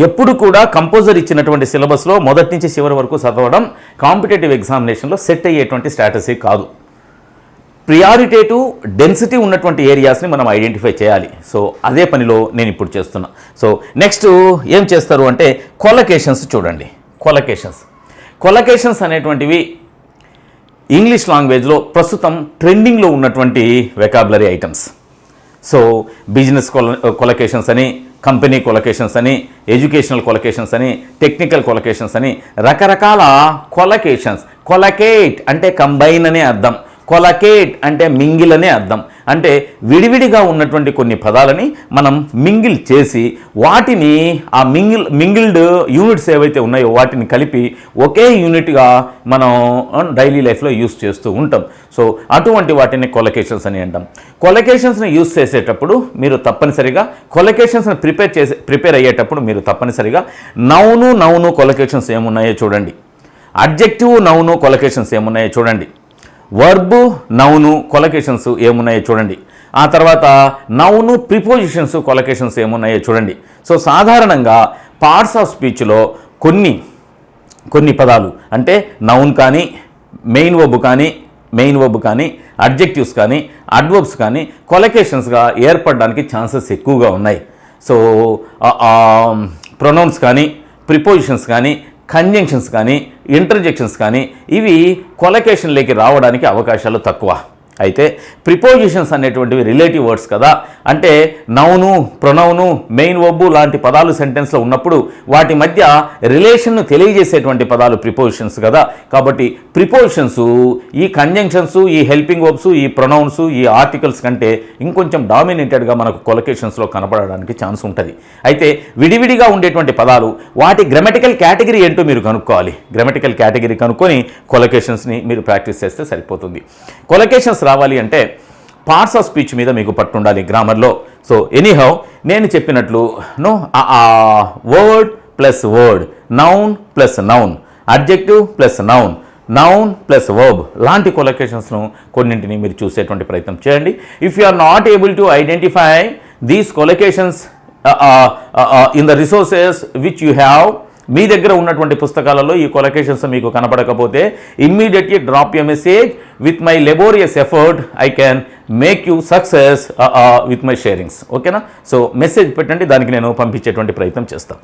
ఎప్పుడు కూడా కంపోజర్ ఇచ్చినటువంటి సిలబస్లో మొదటి నుంచి చివరి వరకు చదవడం కాంపిటేటివ్ ఎగ్జామినేషన్లో సెట్ అయ్యేటువంటి స్ట్రాటజీ కాదు. ప్రియారిటేటివ్ డెన్సిటీ ఉన్నటువంటి ఏరియాస్ని మనం ఐడెంటిఫై చేయాలి. సో అదే పనిలో నేను ఇప్పుడు చేస్తున్నా. సో నెక్స్ట్ ఏం చేస్తారు అంటే కొలకేషన్స్ చూడండి. కొలకేషన్స్ అనేటువంటివి ఇంగ్లీష్ లాంగ్వేజ్లో ప్రస్తుతం ట్రెండింగ్లో ఉన్నటువంటి వెకాబులరీ ఐటమ్స్. సో బిజినెస్ కొలకేషన్స్ అని, కంపెనీ కొలకేషన్స్ అని, ఎడ్యుకేషనల్ కొలకేషన్స్ అని, టెక్నికల్ కొలకేషన్స్ అని రకరకాల కొలకేషన్స్. కొలకేట్ అంటే కంబైన్ అనే అర్థం, కొలకేట్ అంటే మింగిల్ అనే అర్థం. అంటే విడివిడిగా ఉన్నటువంటి కొన్ని పదాలని మనం మింగిల్ చేసి వాటిని ఆ మింగిల్డ్ యూనిట్స్ ఏవైతే ఉన్నాయో వాటిని కలిపి ఒకే యూనిట్గా మనం డైలీ లైఫ్లో యూస్ చేస్తూ ఉంటాం. సో అటువంటి వాటిని కొలకేషన్స్ అని అంటాం. కొలకేషన్స్ని యూస్ చేసేటప్పుడు మీరు తప్పనిసరిగా కొలకేషన్స్ని ప్రిపేర్ అయ్యేటప్పుడు మీరు తప్పనిసరిగా నౌను కొలకేషన్స్ ఏమున్నాయో చూడండి. అడ్జెక్టివ్ నౌను కొలకేషన్స్ ఏమున్నాయో చూడండి. వర్బు నౌను కొలకేషన్స్ ఏమున్నాయో చూడండి. ఆ తర్వాత నౌను ప్రిపోజిషన్స్ కొలకేషన్స్ ఏమున్నాయో చూడండి. సో సాధారణంగా పార్ట్స్ ఆఫ్ స్పీచ్లో కొన్ని పదాలు అంటే నౌన్ కానీ, మెయిన్ వర్బ్ కానీ, అడ్జెక్టివ్స్ కానీ, అడ్వర్బ్స్ కానీ కొలకేషన్స్గా ఏర్పడడానికి ఛాన్సెస్ ఎక్కువగా ఉన్నాయి. సో ప్రొనౌన్స్ కానీ, ప్రిపోజిషన్స్ కానీ, కంజంక్షన్స్ కానీ, ఇంటర్జెక్షన్స్ కానీ ఇవి కొలకేషన్లోకి రావడానికి అవకాశాలు తక్కువ. అయితే ప్రిపోజిషన్స్ అనేటువంటివి రిలేటివ్ వర్డ్స్ కదా. అంటే నౌను, ప్రొనౌను, మెయిన్ వర్బ్ లాంటి పదాలు సెంటెన్స్లో ఉన్నప్పుడు వాటి మధ్య రిలేషన్ను తెలియజేసేటువంటి పదాలు ప్రిపోజిషన్స్ కదా. కాబట్టి ప్రిపోజిషన్స్ ఈ కంజంక్షన్స్, ఈ హెల్పింగ్ వర్బ్స్, ఈ ప్రొనౌన్స్, ఈ ఆర్టికల్స్ కంటే ఇంకొంచెం డామినేటెడ్గా మనకు కొలకేషన్స్లో కనపడడానికి ఛాన్స్ ఉంటుంది. అయితే విడివిడిగా ఉండేటువంటి పదాలు వాటి గ్రామటికల్ కేటగిరీ ఏంటో మీరు కనుక్కోవాలి. గ్రామటికల్ కేటగిరీ కనుక్కొని కొలకేషన్స్ని మీరు ప్రాక్టీస్ చేస్తే సరిపోతుంది. కొలకేషన్స్ రావాలి అంటే పార్ట్స్ ఆఫ్ స్పీచ్ మీద మీకు పట్టుండాలి గ్రామర్లో. సో ఎనీహౌ నేను చెప్పినట్లు word plus word, noun plus noun, adjective plus noun plus verb లాంటి కొలకేషన్స్ను కొన్నింటిని మీరు చూసేటువంటి ప్రయత్నం చేయండి. If you are not able to identify these collocations in the resources which you have, మీ దగ్గర ఉన్నటువంటి పుస్తకాలలో ఈ కొలకేషన్స్ మీకు కనపడకపోతే immediately drop a message with my laborious effort I can make you success with my sharings. ఓకేనా? So message పెట్టండి, దానికి నేను పంపించేటువంటి ప్రయత్నం చేస్తాను.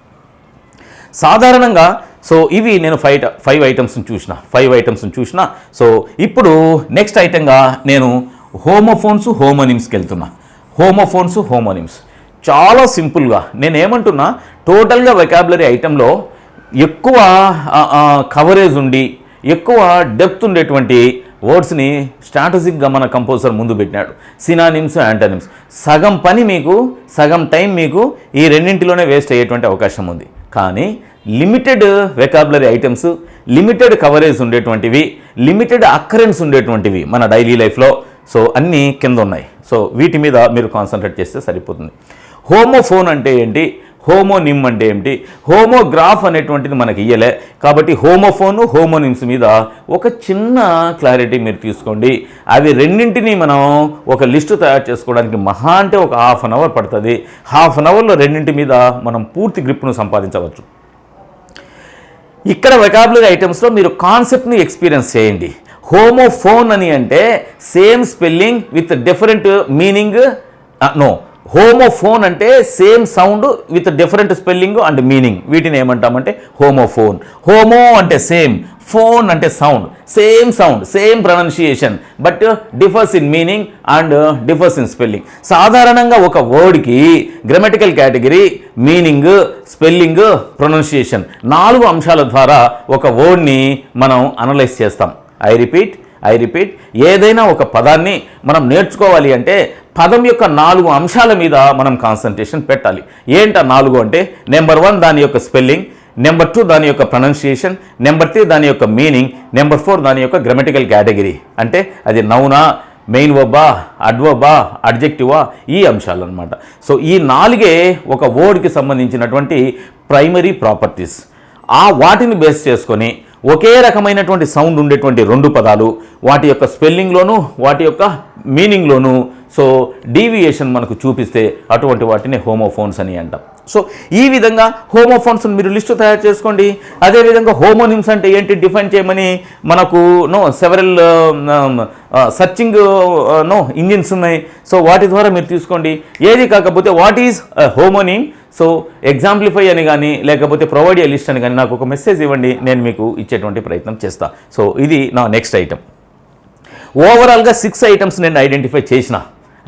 సాధారణంగా సో ఇవి నేను ఫైవ్ ఐటమ్స్ని చూసిన. సో ఇప్పుడు నెక్స్ట్ ఐటమ్గా నేను హోమోనిమ్స్కి వెళ్తున్నా. హోమోనిమ్స్ చాలా సింపుల్గా నేను ఏమంటున్నా, టోటల్గా వెకాబులరీ ఐటెంలో ఎక్కువ కవరేజ్ ఉండి ఎక్కువ డెప్త్ ఉండేటువంటి వర్డ్స్ని స్ట్రాటజిక్గా మన కంపోజర్ ముందు పెట్టినాడు. Synonyms, antonyms. సగం పని మీకు, సగం టైం మీకు ఈ రెండింటిలోనే వేస్ట్ అయ్యేటువంటి అవకాశం ఉంది. కానీ limited vocabulary items, limited coverage ఉండేటువంటివి, లిమిటెడ్ అక్కరెన్స్ ఉండేటువంటివి మన డైలీ లైఫ్లో సో అన్నీ కింద ఉన్నాయి. సో వీటి మీద మీరు కాన్సన్ట్రేట్ చేస్తే సరిపోతుంది. హోమోఫోన్ అంటే ఏంటి, హోమోనిమ్ అంటే ఏమిటి, హోమోగ్రాఫ్ అనేటువంటిది మనకి ఇయ్యలే కాబట్టి హోమోఫోను హోమోనిమ్స్ మీద ఒక చిన్న క్లారిటీ మీరు తీసుకోండి. అవి రెండింటినీ మనం ఒక లిస్టు తయారు చేసుకోవడానికి మహా అంటే ఒక హాఫ్ అన్ అవర్ పడుతుంది. హాఫ్ అన్ అవర్లో రెండింటి మీద మనం పూర్తి గ్రిప్ను సంపాదించవచ్చు. ఇక్కడ వెకాబులరీ ఐటమ్స్లో మీరు కాన్సెప్ట్ని ఎక్స్పీరియన్స్ చేయండి. హోమోఫోన్ అని అంటే same spelling with different meaning, no, homophone అంటే same sound with different spelling and meaning, వీటిని ఏమంటామంటే హోమోఫోన్. హోమో అంటే సేమ్, ఫోన్ అంటే sound, same sound same pronunciation but differs in meaning and differs in spelling. సాధారణంగా ఒక వర్డ్కి grammatical category, meaning, spelling, pronunciation 4 అంశాల ద్వారా ఒక వర్డ్ని మనం అనలైజ్ చేస్తాం. ఐ రిపీట్, ఏదైనా ఒక పదాన్ని మనం నేర్చుకోవాలి అంటే పదం యొక్క 4 అంశాల మీద మనం కాన్సన్ట్రేషన్ పెట్టాలి. ఏంటా 4 అంటే, నెంబర్ 1 దాని యొక్క స్పెల్లింగ్, నెంబర్ 2 దాని యొక్క ప్రొనౌన్సియేషన్, నెంబర్ 3 దాని యొక్క మీనింగ్, నెంబర్ 4 దాని యొక్క గ్రామటికల్ కేటగిరీ, అంటే అది నౌనా, మెయిన్ వర్బా, అడ్వర్బా, అడ్జెక్టివా, ఈ అంశాలు అనమాట. సో ఈ 4 ఒక వర్డ్కి సంబంధించినటువంటి ప్రైమరీ ప్రాపర్టీస్. వాటిని బేస్ చేసుకొని ఒకే రకమైనటువంటి సౌండ్ ఉండేటువంటి 2 పదాలు, వాటి యొక్క స్పెల్లింగ్లోను వాటి యొక్క మీనింగ్లోను సో డీవియేషన్ మనకు చూపిస్తే అటువంటి వాటిని హోమోఫోన్స్ అని అంటాం. సో ఈ విధంగా హోమోఫోన్స్ మీరు లిస్టు తయారు చేసుకోండి. అదేవిధంగా హోమోనిమ్స్ అంటే ఏంటి డిఫైన్ చేయమని మనకు సెవెరల్ సర్చింగ్ ఇంజిన్స్ ఉన్నాయి. సో వాటి ద్వారా మీరు తీసుకోండి. ఏది కాకపోతే వాట్ ఈజ్ హోమోనిమ్, సో ఎగ్జాంప్లిఫై అని కానీ లేకపోతే ప్రొవైడ్ ఏ లిస్ట్ అని కానీ నాకు ఒక మెసేజ్ ఇవ్వండి, నేను మీకు ఇచ్చేటువంటి ప్రయత్నం చేస్తా. సో ఇది నా నెక్స్ట్ ఐటమ్. ఓవరాల్గా 6 ఐటమ్స్ నేను ఐడెంటిఫై చేసిన.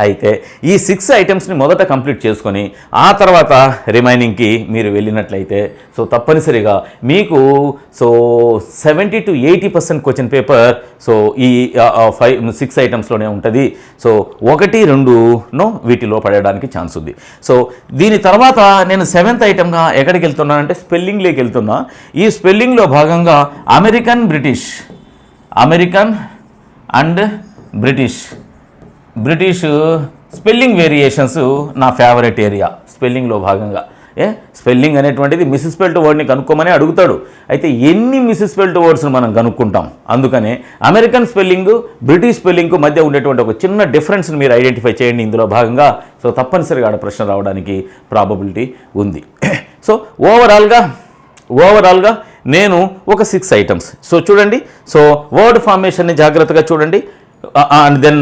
అయితే ఈ 6 ఐటమ్స్ని మొదట కంప్లీట్ చేసుకొని ఆ తర్వాత రిమైనింగ్కి మీరు వెళ్ళినట్లయితే సో తప్పనిసరిగా మీకు so 70 to 80% question paper so ఈ 6 ఐటమ్స్లోనే ఉంటుంది. సో 1, 2 వీటిలో పడడానికి ఛాన్స్ ఉంది. సో దీని తర్వాత నేను 7th ఐటమ్గా ఎక్కడికి వెళ్తున్నానంటే స్పెల్లింగ్లోకి వెళ్తున్నా. ఈ స్పెల్లింగ్లో భాగంగా American and British spelling variations నా ఫేవరెట్ ఏరియా. స్పెల్లింగ్లో భాగంగా స్పెల్లింగ్ అనేటువంటిది మిస్స్పెల్డ్ వర్డ్ని కనుక్కోమని అడుగుతాడు. అయితే ఎన్ని మిస్స్పెల్డ్ వర్డ్స్ని మనం కనుక్కుంటాం. అందుకనే అమెరికన్ స్పెల్లింగ్ బ్రిటిష్ స్పెల్లింగ్కు మధ్య ఉండేటువంటి ఒక చిన్న డిఫరెన్స్ని మీరు ఐడెంటిఫై చేయండి ఇందులో భాగంగా. సో తప్పనిసరిగా ఆడ ప్రశ్న రావడానికి ప్రాబబిలిటీ ఉంది. సో ఓవరాల్గా నేను ఒక 6 ఐటమ్స్. సో చూడండి, సో వర్డ్ ఫార్మేషన్ని జాగ్రత్తగా చూడండి, అండ్ దెన్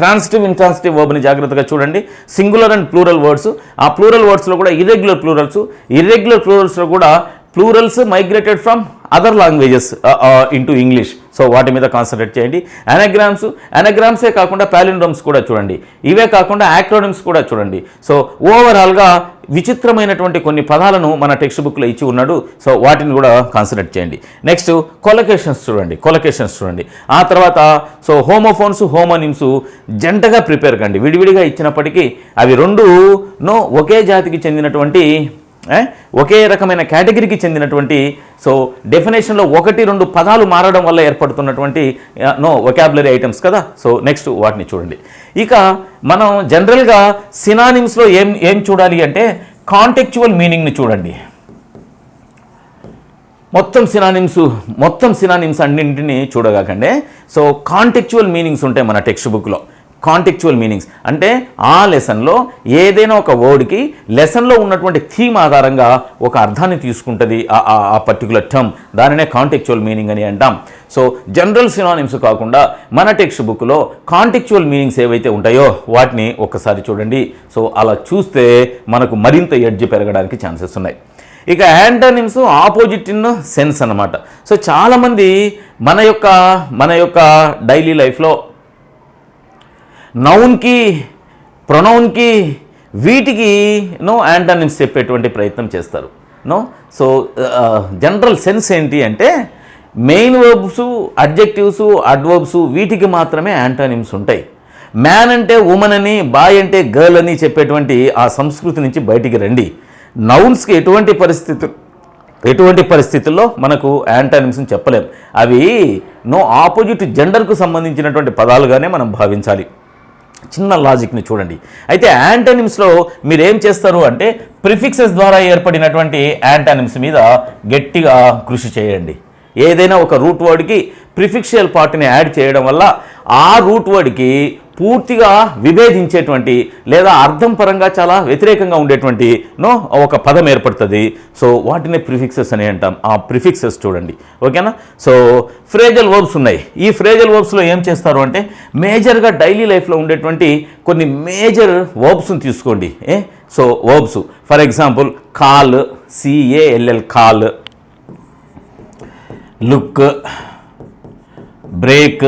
ట్రాన్సిటివ్ ఇంట్రాన్సిటివ్ వర్బ్ని జాగ్రత్తగా చూడండి. సింగులర్ అండ్ ప్లూరల్ వర్డ్స్, ఆ ప్లూరల్ వర్డ్స్లో కూడా ఇర్రెగ్యులర్ ప్లూరల్స్లో కూడా plurals migrated from other languages into English. So వాటి మీద కాన్సన్ట్రేట్ చేయండి. అనగ్రామ్సే కాకుండా పాలిండ్రోమ్స్ కూడా చూడండి. ఇవే కాకుండా యాక్రోనిమ్స్ కూడా చూడండి. సో ఓవరాల్గా విచిత్రమైనటువంటి కొన్ని పదాలను మన టెక్స్ట్ బుక్లో ఇచ్చి ఉన్నాడు. సో వాటిని కూడా కాన్సన్ట్రేట్ చేయండి. నెక్స్ట్ కొలకేషన్స్ చూడండి. ఆ తర్వాత సో హోమోఫోన్స్ హోమోనిమ్స్ జంటగా ప్రిపేర్ కండి. విడివిడిగా ఇచ్చినప్పటికీ అవి 2 ఒకే జాతికి చెందినటువంటి ఒకే రకమైన కేటగిరీకి చెందినటువంటి సో డెఫినేషన్లో 1-2 పదాలు మారడం వల్ల ఏర్పడుతున్నటువంటి వొకాబులరీ ఐటమ్స్ కదా. సో నెక్స్ట్ వాటిని చూడండి. ఇక మనం జనరల్గా సినానిమ్స్లో ఏం చూడాలి అంటే కాంటెక్చువల్ మీనింగ్ని చూడండి. మొత్తం సినానిమ్స్ అన్నింటినీ చూడగాకండి. సో కాంటెక్చువల్ మీనింగ్స్ ఉంటాయి మన టెక్స్ట్ బుక్లో. కాంటెక్చువల్ మీనింగ్స్ అంటే ఆ లెసన్లో ఏదైనా ఒక వర్డ్కి లెసన్లో ఉన్నటువంటి థీమ్ ఆధారంగా ఒక అర్థాన్ని తీసుకుంటుంది ఆ పర్టికులర్ టర్మ్. దానినే కాంటెక్చువల్ మీనింగ్ అని అంటాం. సో జనరల్ సినానిమ్స్ కాకుండా మన టెక్స్ట్ బుక్లో కాంటెక్చువల్ మీనింగ్స్ ఏవైతే ఉంటాయో వాటిని ఒక్కసారి చూడండి. సో అలా చూస్తే మనకు మరింత ఎడ్జ్ పెరగడానికి ఛాన్సెస్ ఉన్నాయి. ఇక యాంటోనిమ్స్ ఆపోజిట్ ఇన్ సెన్స్ అన్నమాట. సో చాలామంది మన యొక్క డైలీ లైఫ్లో నౌన్కి ప్రొనౌన్కి వీటికి యాంటోనిమ్స్ చెప్పేటువంటి ప్రయత్నం చేస్తారు. సో జనరల్ సెన్స్ ఏంటి అంటే మెయిన్ వర్బ్స్, అడ్జెక్టివ్స్, అడ్వర్బ్స్ వీటికి మాత్రమే యాంటోనిమ్స్ ఉంటాయి. మ్యాన్ అంటే ఉమెన్ అని, బాయ్ అంటే గర్ల్ అని చెప్పేటువంటి ఆ సంస్కృతి నుంచి బయటికి రండి. నౌన్స్కి ఎటువంటి పరిస్థితుల్లో మనకు యాంటోనిమ్స్ని చెప్పలేం. అవి ఆపోజిట్ జెండర్కు సంబంధించినటువంటి పదాలుగానే మనం భావించాలి. చిన్న లాజిక్ని చూడండి. అయితే యాంటనిమ్స్లో మీరు ఏం చేస్తారు అంటే ప్రిఫిక్సెస్ ద్వారా ఏర్పడినటువంటి యాంటనిమ్స్ మీద గట్టిగా కృషి చేయండి. ఏదైనా ఒక రూట్ వర్డ్కి ప్రిఫిక్షియల్ పార్ట్ని యాడ్ చేయడం వల్ల ఆ రూట్ వర్డ్కి పూర్తిగా విభేదించేటువంటి లేదా అర్థం పరంగా చాలా వ్యతిరేకంగా ఉండేటువంటి ఒక పదం ఏర్పడుతుంది. సో వాటిని ప్రిఫిక్సెస్ అని అంటాం. ఆ ప్రిఫిక్సెస్ చూడండి, ఓకేనా. సో ఫ్రేజల్ వర్బ్స్ ఉన్నాయి. ఈ ఫ్రేజల్ వర్బ్స్లో ఏం చేస్తారు అంటే మేజర్గా డైలీ లైఫ్లో ఉండేటువంటి కొన్ని మేజర్ వర్బ్స్ని తీసుకోండి. So verbs for example call, CALL call, look, break,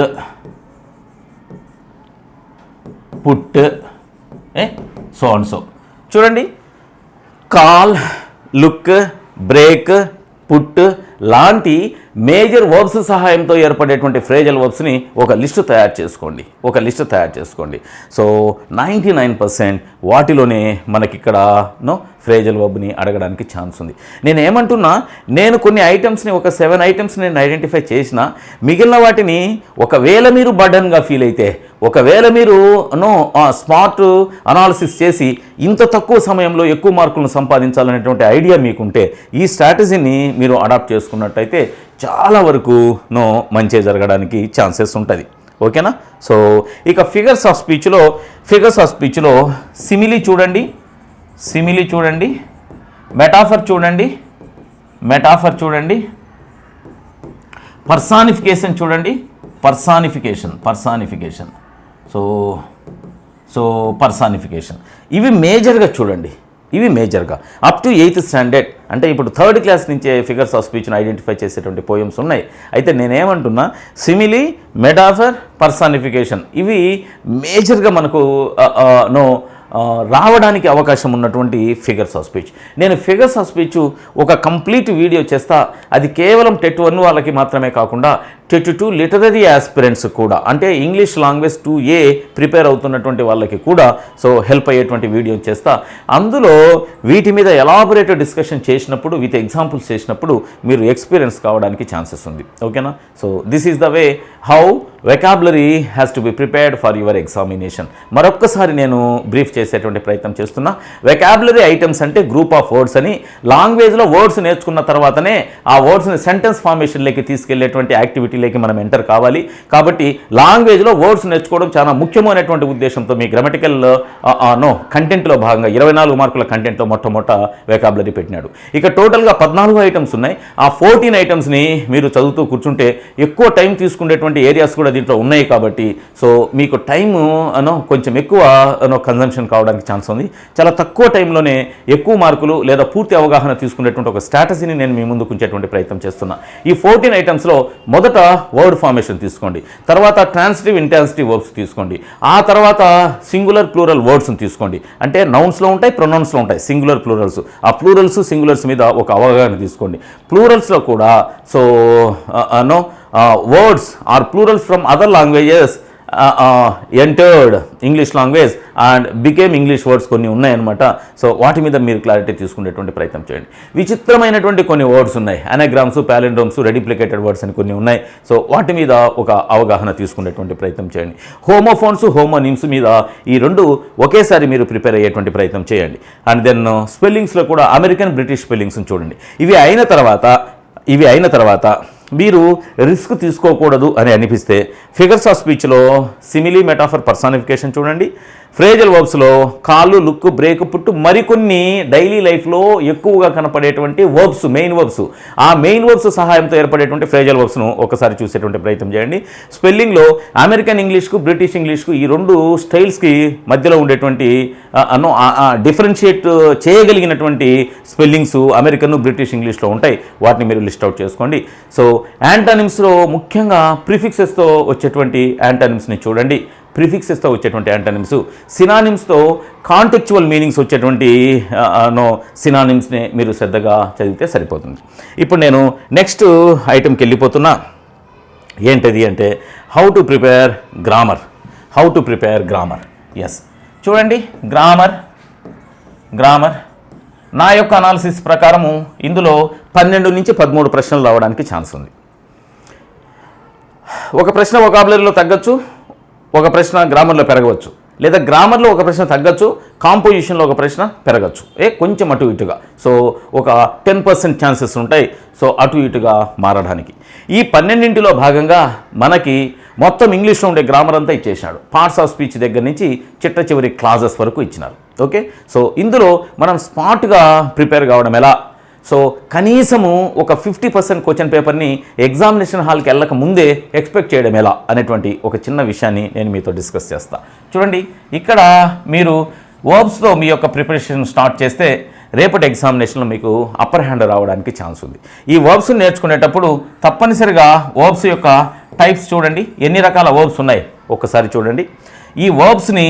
put, so and so. చూడండి, కాల్, లుక్, బ్రేక్, పుట్ లాంటి మేజర్ వర్బ్స్ సహాయంతో ఏర్పడేటువంటి ఫ్రేజల్ వర్బ్స్ని ఒక లిస్టు తయారు చేసుకోండి. సో 99% వాటిలోనే మనకి ఇక్కడ ఫ్రేజల్ వర్బ్ని అడగడానికి ఛాన్స్ ఉంది. నేను ఏమంటున్నా, నేను కొన్ని ఐటమ్స్ని ఒక 7 ఐటమ్స్ నేను ఐడెంటిఫై చేసిన, మిగిలిన వాటిని ఒకవేళ మీరు బర్డన్గా ఫీల్ అయితే, ఒకవేళ మీరు స్మార్ట్ అనాలిసిస్ చేసి ఇంత తక్కువ సమయంలో ఎక్కువ మార్కులను సంపాదించాలనేటువంటి ఐడియా మీకుంటే ఈ స్ట్రాటజీని మీరు అడాప్ట్ చేసుకున్నట్టయితే చాలా వరకు మంచి జరగడానికి ఛాన్సెస్ ఉంటుంది, ఓకేనా. సో ఇక ఫిగర్స్ ఆఫ్ స్పీచ్లో సిమిలీ చూడండి, మెటాఫర్ చూడండి, పర్సానిఫికేషన్ చూడండి, పర్సానిఫికేషన్ సో పర్సానిఫికేషన్ ఇవి మేజర్గా చూడండి. అప్ టు 8th స్టాండర్డ్ అంటే ఇప్పుడు 3rd క్లాస్ నుంచే ఫిగర్స్ ఆఫ్ స్పీచ్ను ఐడెంటిఫై చేసేటువంటి పోయమ్స్ ఉన్నాయి. అయితే నేనేమంటున్నా, సిమిలీ, మెటాఫర్, పర్సానిఫికేషన్ ఇవి మేజర్గా మనకు రావడానికి అవకాశం ఉన్నటువంటి ఫిగర్స్ ఆఫ్ స్పీచ్. నేను ఫిగర్స్ ఆఫ్ స్పీచ్ ఒక కంప్లీట్ వీడియో చేస్తా. అది కేవలం టెట్ 1 వాళ్ళకి మాత్రమే కాకుండా టెట్ 2 లిటరరీ ఆస్పిరెంట్స్ కూడా, అంటే ఇంగ్లీష్ లాంగ్వేజ్ 2A ప్రిపేర్ అవుతున్నటువంటి వాళ్ళకి కూడా సో హెల్ప్ అయ్యేటువంటి వీడియో చేస్తా. అందులో వీటి మీద ఎలాబొరేటెడ్ డిస్కషన్ చేసినప్పుడు, విత్ ఎగ్జాంపుల్స్ చేసినప్పుడు మీరు ఎక్స్పీరియన్స్ కావడానికి ఛాన్సెస్ ఉంది, ఓకేనా. So this is the way how vocabulary has to be prepared for your examination. మరొక్కసారి నేను బ్రీఫ్ చేసేటువంటి ప్రయత్నం చేస్తున్నా. వెకాబులరీ ఐటమ్స్ అంటే గ్రూప్ ఆఫ్ వర్డ్స్ అని. లాంగ్వేజ్లో వర్డ్స్ నేర్చుకున్న తర్వాతనే ఆ వర్డ్స్ని సెంటెన్స్ ఫార్మేషన్లోకి తీసుకెళ్లేటువంటి యాక్టివిటీలోకి మనం ఎంటర్ కావాలి. కాబట్టి లాంగ్వేజ్లో వర్డ్స్ నేర్చుకోవడం చాలా ముఖ్యమైనటువంటి ఉద్దేశంతో మీ గ్రామటికల్ కంటెంట్లో భాగంగా 24 మార్కుల కంటెంట్లో మొట్టమొదట వెకాబులరీ పెట్టినాడు. ఇక టోటల్గా 14 ఐటమ్స్ ఉన్నాయి. ఆ 14 ఐటమ్స్ని మీరు చదువుతూ కూర్చుంటే ఎక్కువ టైం తీసుకునేటువంటి ఏరియాస్ కూడా దీంట్లో ఉన్నాయి. కాబట్టి సో మీకు టైము కొంచెం ఎక్కువ కన్జంప్షన్ కావడానికి ఛాన్స్ ఉంది. చాలా తక్కువ టైంలోనే ఎక్కువ మార్కులు లేదా పూర్తి అవగాహన తీసుకునేటువంటి ఒక స్ట్రాటజీని నేను మీ ముందుకు ఉంచేటువంటి ప్రయత్నం చేస్తున్నా. ఈ 14 ఐటమ్స్లో మొదట వర్డ్ ఫార్మేషన్ తీసుకోండి, తర్వాత ట్రాన్సిటివ్ ఇంటాన్సిటివ్ వర్బ్స్ తీసుకోండి, ఆ తర్వాత సింగులర్ ప్లూరల్ వర్డ్స్ని తీసుకోండి. అంటే నౌన్స్లో ఉంటాయి, ప్రొనౌన్స్లో ఉంటాయి, సింగులర్ ప్లూరల్స్. ఆ ప్లూరల్స్ సింగులర్స్ మీద ఒక అవగాహన తీసుకోండి. ప్లూరల్స్లో కూడా so words are plurals from other languages entered English language and became English words కొన్ని ఉన్నాయన్నమాట. సో వాటి మీద మీరు క్లారిటీ తీసుకునేటువంటి ప్రయత్నం చేయండి. విచిత్రమైనటువంటి కొన్ని వర్డ్స్ ఉన్నాయి, అనగ్రామ్స్, ప్యాలిండ్రోమ్స్, రెడిప్లికేటెడ్ వర్డ్స్ అని కొన్ని ఉన్నాయి. సో వాటి మీద ఒక అవగాహన తీసుకునేటువంటి ప్రయత్నం చేయండి. హోమోఫోన్స్, హోమోనిమ్స్ మీద ఈ 2 ఒకేసారి మీరు ప్రిపేర్ అయ్యేటువంటి ప్రయత్నం చేయండి. అండ్ దెన్ స్పెల్లింగ్స్లో కూడా అమెరికన్, బ్రిటిష్ స్పెల్లింగ్స్ని చూడండి. ఇవి అయిన తర్వాత మీరు రిస్క్ తీసుకోకూడదు అని అనిపిస్తే ఫిగర్స్ ఆఫ్ స్పీచ్లో సిమిలీ, మెటాఫర్, పర్సానిఫికేషన్ చూడండి. ఫ్రేజల్ వర్బ్స్లో కాలు, లుక్, బ్రేక్, పుట్టు మరికొన్ని డైలీ లైఫ్లో ఎక్కువగా కనపడేటువంటి వర్బ్స్, మెయిన్ వర్బ్స్. ఆ మెయిన్ వర్బ్స్ సహాయంతో ఏర్పడేటువంటి ఫ్రేజల్ వర్బ్స్ను ఒకసారి చూసేటువంటి ప్రయత్నం చేయండి. స్పెల్లింగ్లో అమెరికన్ ఇంగ్లీష్కు, బ్రిటిష్ ఇంగ్లీష్కు ఈ 2 స్టైల్స్కి మధ్యలో ఉండేటువంటి డిఫరెన్షియేట్ చేయగలిగినటువంటి స్పెల్లింగ్స్ అమెరికన్, బ్రిటిష్ ఇంగ్లీష్లో ఉంటాయి. వాటిని మీరు లిస్ట్ అవుట్ చేసుకోండి. సో యాంటానిమ్స్లో ముఖ్యంగా ప్రిఫిక్సెస్తో వచ్చేటువంటి యాంటానిమ్స్ని చూడండి. ప్రిఫిక్సెస్తో వచ్చేటువంటి యాంటానిమ్స్, సినానిమ్స్తో కాంటెక్చువల్ మీనింగ్స్ వచ్చేటువంటి సినానిమ్స్ని మీరు శ్రద్ధగా చదివితే సరిపోతుంది. ఇప్పుడు నేను నెక్స్ట్ ఐటెంకి వెళ్ళిపోతున్నా. ఏంటది అంటే how to prepare grammar. Yes, చూడండి, గ్రామర్ నా యొక్క అనాలిసిస్ ప్రకారము ఇందులో 12 నుంచి 13 ప్రశ్నలు రావడానికి ఛాన్స్ ఉంది. ఒక ప్రశ్న వొకాబులరీలో తగ్గచ్చు, ఒక ప్రశ్న గ్రామర్లో పెరగవచ్చు. లేదా గ్రామర్లో ఒక ప్రశ్న తగ్గచ్చు, కాంపోజిషన్లో ఒక ప్రశ్న పెరగచ్చు, కొంచెం అటు ఇటుగా. సో ఒక 10% ఛాన్సెస్ ఉంటాయి సో అటు ఇటుగా మారడానికి. ఈ 12లో భాగంగా మనకి మొత్తం ఇంగ్లీష్లో ఉండే గ్రామర్ అంతా ఇచ్చేసినాడు. పార్ట్స్ ఆఫ్ స్పీచ్ దగ్గర నుంచి చిట్ట చివరి క్లాజెస్ వరకు ఇచ్చినారు. ఓకే, సో ఇందులో మనం స్మార్ట్గా ప్రిపేర్ కావడం ఎలా, సో కనీసము ఒక 50% క్వశ్చన్ పేపర్ని ఎగ్జామినేషన్ హాల్కి వెళ్ళక ముందే ఎక్స్పెక్ట్ చేయడం ఎలా అనేటువంటి ఒక చిన్న విషయాన్ని నేను మీతో డిస్కస్ చేస్తా. చూడండి, ఇక్కడ మీరు వర్బ్స్లో మీ యొక్క ప్రిపరేషన్ స్టార్ట్ చేస్తే రేపటి ఎగ్జామినేషన్లో మీకు అప్పర్ హ్యాండ్ రావడానికి ఛాన్స్ ఉంది. ఈ వర్బ్స్ నేర్చుకునేటప్పుడు తప్పనిసరిగా వర్బ్స్ యొక్క టైప్స్ చూడండి, ఎన్ని రకాల వర్బ్స్ ఉన్నాయి ఒక్కసారి చూడండి. ఈ వర్బ్స్ని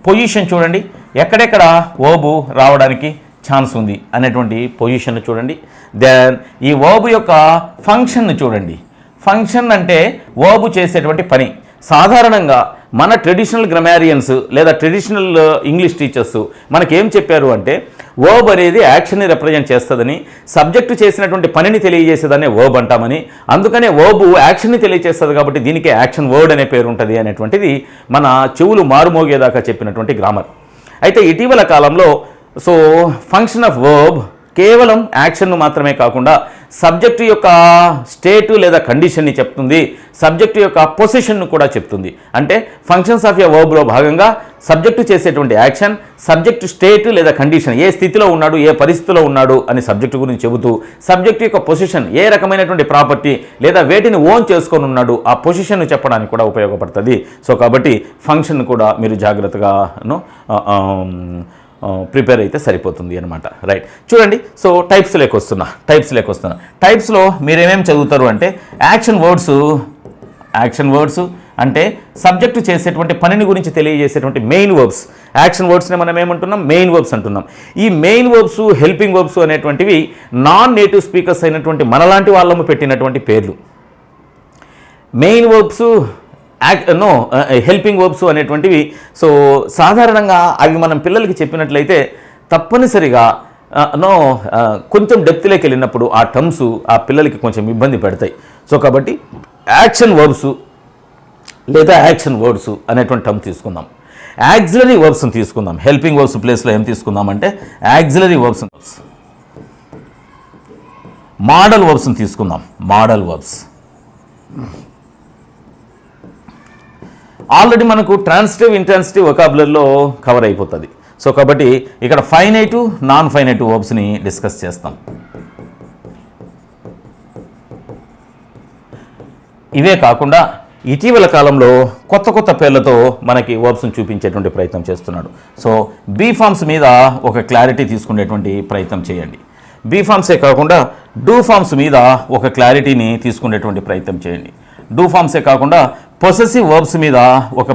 పొజిషన్ చూడండి, ఎక్కడెక్కడ వర్బ్ రావడానికి ఛాన్స్ ఉంది అనేటువంటి పొజిషన్ చూడండి. దెన్ ఈ వర్బ్ యొక్క ఫంక్షన్ని చూడండి. ఫంక్షన్ అంటే వర్బ్ చేసేటువంటి పని. సాధారణంగా మన ట్రెడిషనల్ గ్రామరియన్స్ లేదా ట్రెడిషనల్ ఇంగ్లీష్ టీచర్స్ మనకేం చెప్పారు అంటే వర్బ్ అనేది యాక్షన్ని రిప్రజెంట్ చేస్తుందని, సబ్జెక్టు చేసినటువంటి పనిని తెలియజేసేదాన్ని వర్బ్ అంటామని, అందుకనే వర్బ్ యాక్షన్ని తెలియజేస్తుంది కాబట్టి దీనికే యాక్షన్ వర్డ్ అనే పేరు ఉంటుంది అనేటువంటిది మన చెవులు మారుమోగేదాకా చెప్పినటువంటి గ్రామర్. అయితే ఇటీవల కాలంలో సో ఫంక్షన్ ఆఫ్ వర్బ్ కేవలం యాక్షన్ను మాత్రమే కాకుండా సబ్జెక్టు యొక్క స్టేటు లేదా కండిషన్ని చెప్తుంది, సబ్జెక్టు యొక్క పొజిషన్ను కూడా చెప్తుంది. అంటే ఫంక్షన్స్ ఆఫ్ ఎ వర్బ్లో భాగంగా సబ్జెక్టు చేసేటువంటి యాక్షన్, సబ్జెక్టు స్టేటు లేదా కండిషన్, ఏ స్థితిలో ఉన్నాడు, ఏ పరిస్థితిలో ఉన్నాడు అని సబ్జెక్టు గురించి చెబుతూ, సబ్జెక్టు యొక్క పొజిషన్, ఏ రకమైనటువంటి ప్రాపర్టీ లేదా వేటిని ఓన్ చేసుకొని ఉన్నాడు ఆ పొజిషన్ను చెప్పడానికి కూడా ఉపయోగపడుతుంది. సో కాబట్టి ఫంక్షన్ కూడా మీరు జాగ్రత్తగాను ప్రిపేర్ అయితే సరిపోతుంది అనమాట. రైట్, చూడండి. సో టైప్స్లోకి వస్తున్నా. టైప్స్లో మీరేమేమి చదువుతారు అంటే యాక్షన్ వర్డ్స్ అంటే సబ్జెక్టు చేసేటువంటి పనిని గురించి తెలియజేసేటువంటి మెయిన్ వర్బ్స్. యాక్షన్ వర్డ్స్ని మనం ఏమంటున్నాం, మెయిన్ వర్బ్స్ అంటున్నాం. ఈ మెయిన్ వర్బ్స్, హెల్పింగ్ వర్బ్స్ అనేటువంటివి నాన్ నేటివ్ స్పీకర్స్ అయినటువంటి మనలాంటి వాళ్ళము పెట్టినటువంటి పేర్లు. మెయిన్ వర్బ్స్, హెల్పింగ్ వర్బ్స్ అనేటువంటివి సో సాధారణంగా అవి మనం పిల్లలకి చెప్పినట్లయితే తప్పనిసరిగా కొంచెం డెప్త్లోకి వెళ్ళినప్పుడు ఆ టర్మ్స్ ఆ పిల్లలకి కొంచెం ఇబ్బంది పెడతాయి. సో కాబట్టి యాక్షన్ వర్బ్స్ లేదా యాక్షన్ వర్డ్స్ అనేటువంటి టర్మ్ తీసుకుందాం. యాక్సిలరీ వర్బ్స్ని తీసుకుందాం. హెల్పింగ్ వర్బ్స్ ప్లేస్లో ఏం తీసుకుందామంటే యాక్సిలరీ వర్బ్స్. మోడల్ వర్బ్స్ని తీసుకుందాం. మోడల్ వర్బ్స్ ఆల్రెడీ మనకు ట్రాన్సిటివ్, ఇంట్రాన్సిటివ్ వొకాబులరీలో కవర్ అయిపోతుంది. సో కాబట్టి ఇక్కడ ఫైనైటివ్, నాన్ ఫైనైటివ్ వర్బ్స్ని డిస్కస్ చేస్తాం. ఇవే కాకుండా ఇటీవల కాలంలో కొత్త పేర్లతో మనకి వర్బ్స్ని చూపించేటువంటి ప్రయత్నం చేస్తున్నాడు. సో బీ ఫార్మ్స్ మీద ఒక క్లారిటీ తీసుకునేటువంటి ప్రయత్నం చేయండి. బీ ఫార్మ్సే కాకుండా డూ ఫార్మ్స్ మీద ఒక క్లారిటీని తీసుకునేటువంటి ప్రయత్నం చేయండి. డూ ఫార్మ్సే కాకుండా పొసెసివ్ వర్బ్స్ మీద ఒక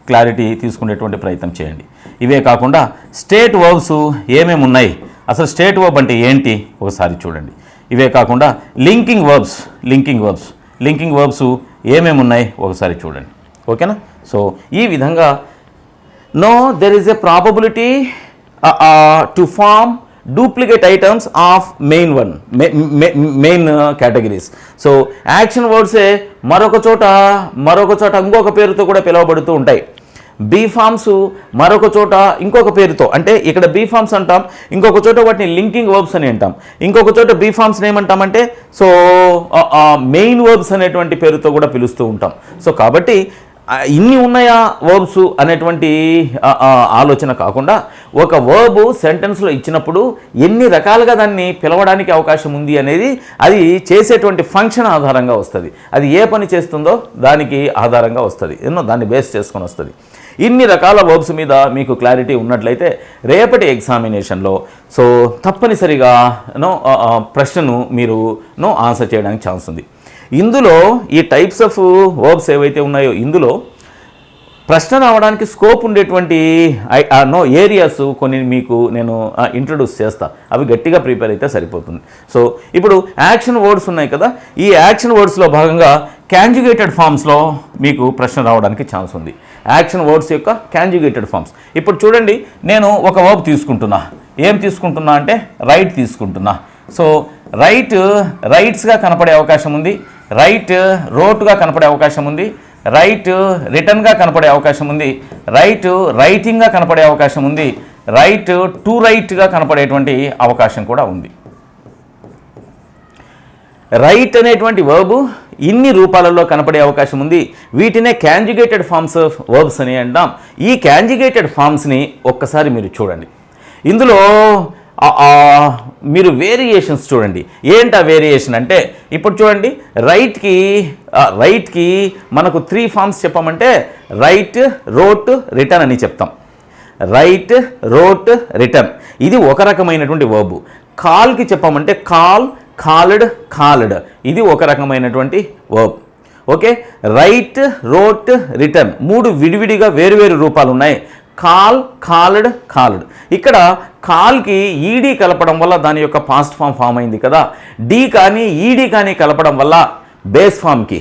క్లారిటీ తీసుకునేటువంటి ప్రయత్నం చేయండి. ఇవే కాకుండా స్టేట్ వర్బ్స్ ఏమేమి ఉన్నాయి, అసలు స్టేట్ వర్బ్ అంటే ఏంటి ఒకసారి చూడండి. ఇవే కాకుండా లింకింగ్ వర్బ్స్ ఏమేమి ఉన్నాయి ఒకసారి చూడండి. ఓకేనా? సో ఈ విధంగా there is a probability to form duplicate items of main categories. So action వర్డ్సే మరొక చోట ఇంకొక పేరుతో కూడా పిలువబడుతూ ఉంటాయి. బీ ఫార్మ్స్ మరొక చోట ఇంకొక పేరుతో, అంటే ఇక్కడ బీ ఫార్మ్స్ అంటాం, ఇంకొక చోట వాటిని లింకింగ్ వర్బ్స్ అని అంటాం, ఇంకొక చోట బీ ఫార్మ్స్ని ఏమంటామంటే సో మెయిన్ వర్బ్స్ అనేటువంటి పేరుతో కూడా పిలుస్తూ ఉంటాం. సో కాబట్టి ఇన్ని ఉన్నాయా వర్బ్స్ అనేటువంటి ఆలోచన కాకుండా ఒక వర్బ్ సెంటెన్స్లో ఇచ్చినప్పుడు ఎన్ని రకాలుగా దాన్ని పిలవడానికి అవకాశం ఉంది అనేది అది చేసేటువంటి ఫంక్షన్ ఆధారంగా వస్తుంది. అది ఏ పని చేస్తుందో దానికి ఆధారంగా వస్తుంది, దాన్ని బేస్ చేసుకొని వస్తుంది. ఇన్ని రకాల వర్బ్స్ మీద మీకు క్లారిటీ ఉన్నట్లయితే రేపటి ఎగ్జామినేషన్లో సో తప్పనిసరిగా ప్రశ్నను మీరు ఆన్సర్ చేయడానికి ఛాన్స్ ఉంది. ఇందులో ఈ టైప్స్ ఆఫ్ వర్బ్స్ ఏవైతే ఉన్నాయో ఇందులో ప్రశ్న రావడానికి స్కోప్ ఉండేటువంటి ఏరియాస్ కొన్ని మీకు నేను ఇంట్రడ్యూస్ చేస్తా, అవి గట్టిగా ప్రిపేర్ అయితే సరిపోతుంది. సో ఇప్పుడు యాక్షన్ వర్డ్స్ ఉన్నాయి కదా, ఈ యాక్షన్ వర్డ్స్లో భాగంగా కాంజుగేటెడ్ ఫామ్స్లో మీకు ప్రశ్న రావడానికి ఛాన్స్ ఉంది. యాక్షన్ వర్డ్స్ యొక్క కాంజుగేటెడ్ ఫామ్స్. ఇప్పుడు చూడండి, నేను ఒక వర్బ్ తీసుకుంటున్నా. ఏం తీసుకుంటున్నా అంటే రైట్ తీసుకుంటున్నా. సో రైట్స్గా కనపడే అవకాశం ఉంది, రైట్ రోట్గా కనపడే అవకాశం ఉంది, రైట్ రిటర్న్గా కనపడే అవకాశం ఉంది, రైట్ రైటింగ్గా కనపడే అవకాశం ఉంది, రైట్ టు రైట్గా కనపడేటువంటి అవకాశం కూడా ఉంది. రైట్ అనేటువంటి వర్బ్ ఇన్ని రూపాలలో కనపడే అవకాశం ఉంది. వీటినే కాంజుగేటెడ్ ఫార్మ్స్ ఆఫ్ వర్బ్స్ అని అంటాం. ఈ కాంజుగేటెడ్ ఫార్మ్స్ని ఒక్కసారి మీరు చూడండి. ఇందులో మీరు వేరియేషన్స్ చూడండి. ఏంటి ఆ వేరియేషన్ అంటే, ఇప్పుడు చూడండి, రైట్కి మనకు 3 ఫార్మ్స్ చెప్పామంటే రైట్, రోట్, రిటర్న్ అని చెప్తాం. రైట్, రోట్, రిటర్న్ ఇది ఒక రకమైనటువంటి వర్బ్. కాల్కి చెప్పామంటే కాల్, కాల్డ్, కాల్డ్ ఇది ఒక రకమైనటువంటి verb. Okay, right, wrote, return 3 విడివిడిగా వేరువేరు రూపాలు ఉన్నాయి. Call, called, called. ఇక్కడ కాల్కి ఈడీ కలపడం వల్ల దాని యొక్క పాస్ట్ ఫామ్ అయింది కదా. డి కానీ ఈడీ కానీ కలపడం వల్ల బేస్ ఫామ్కి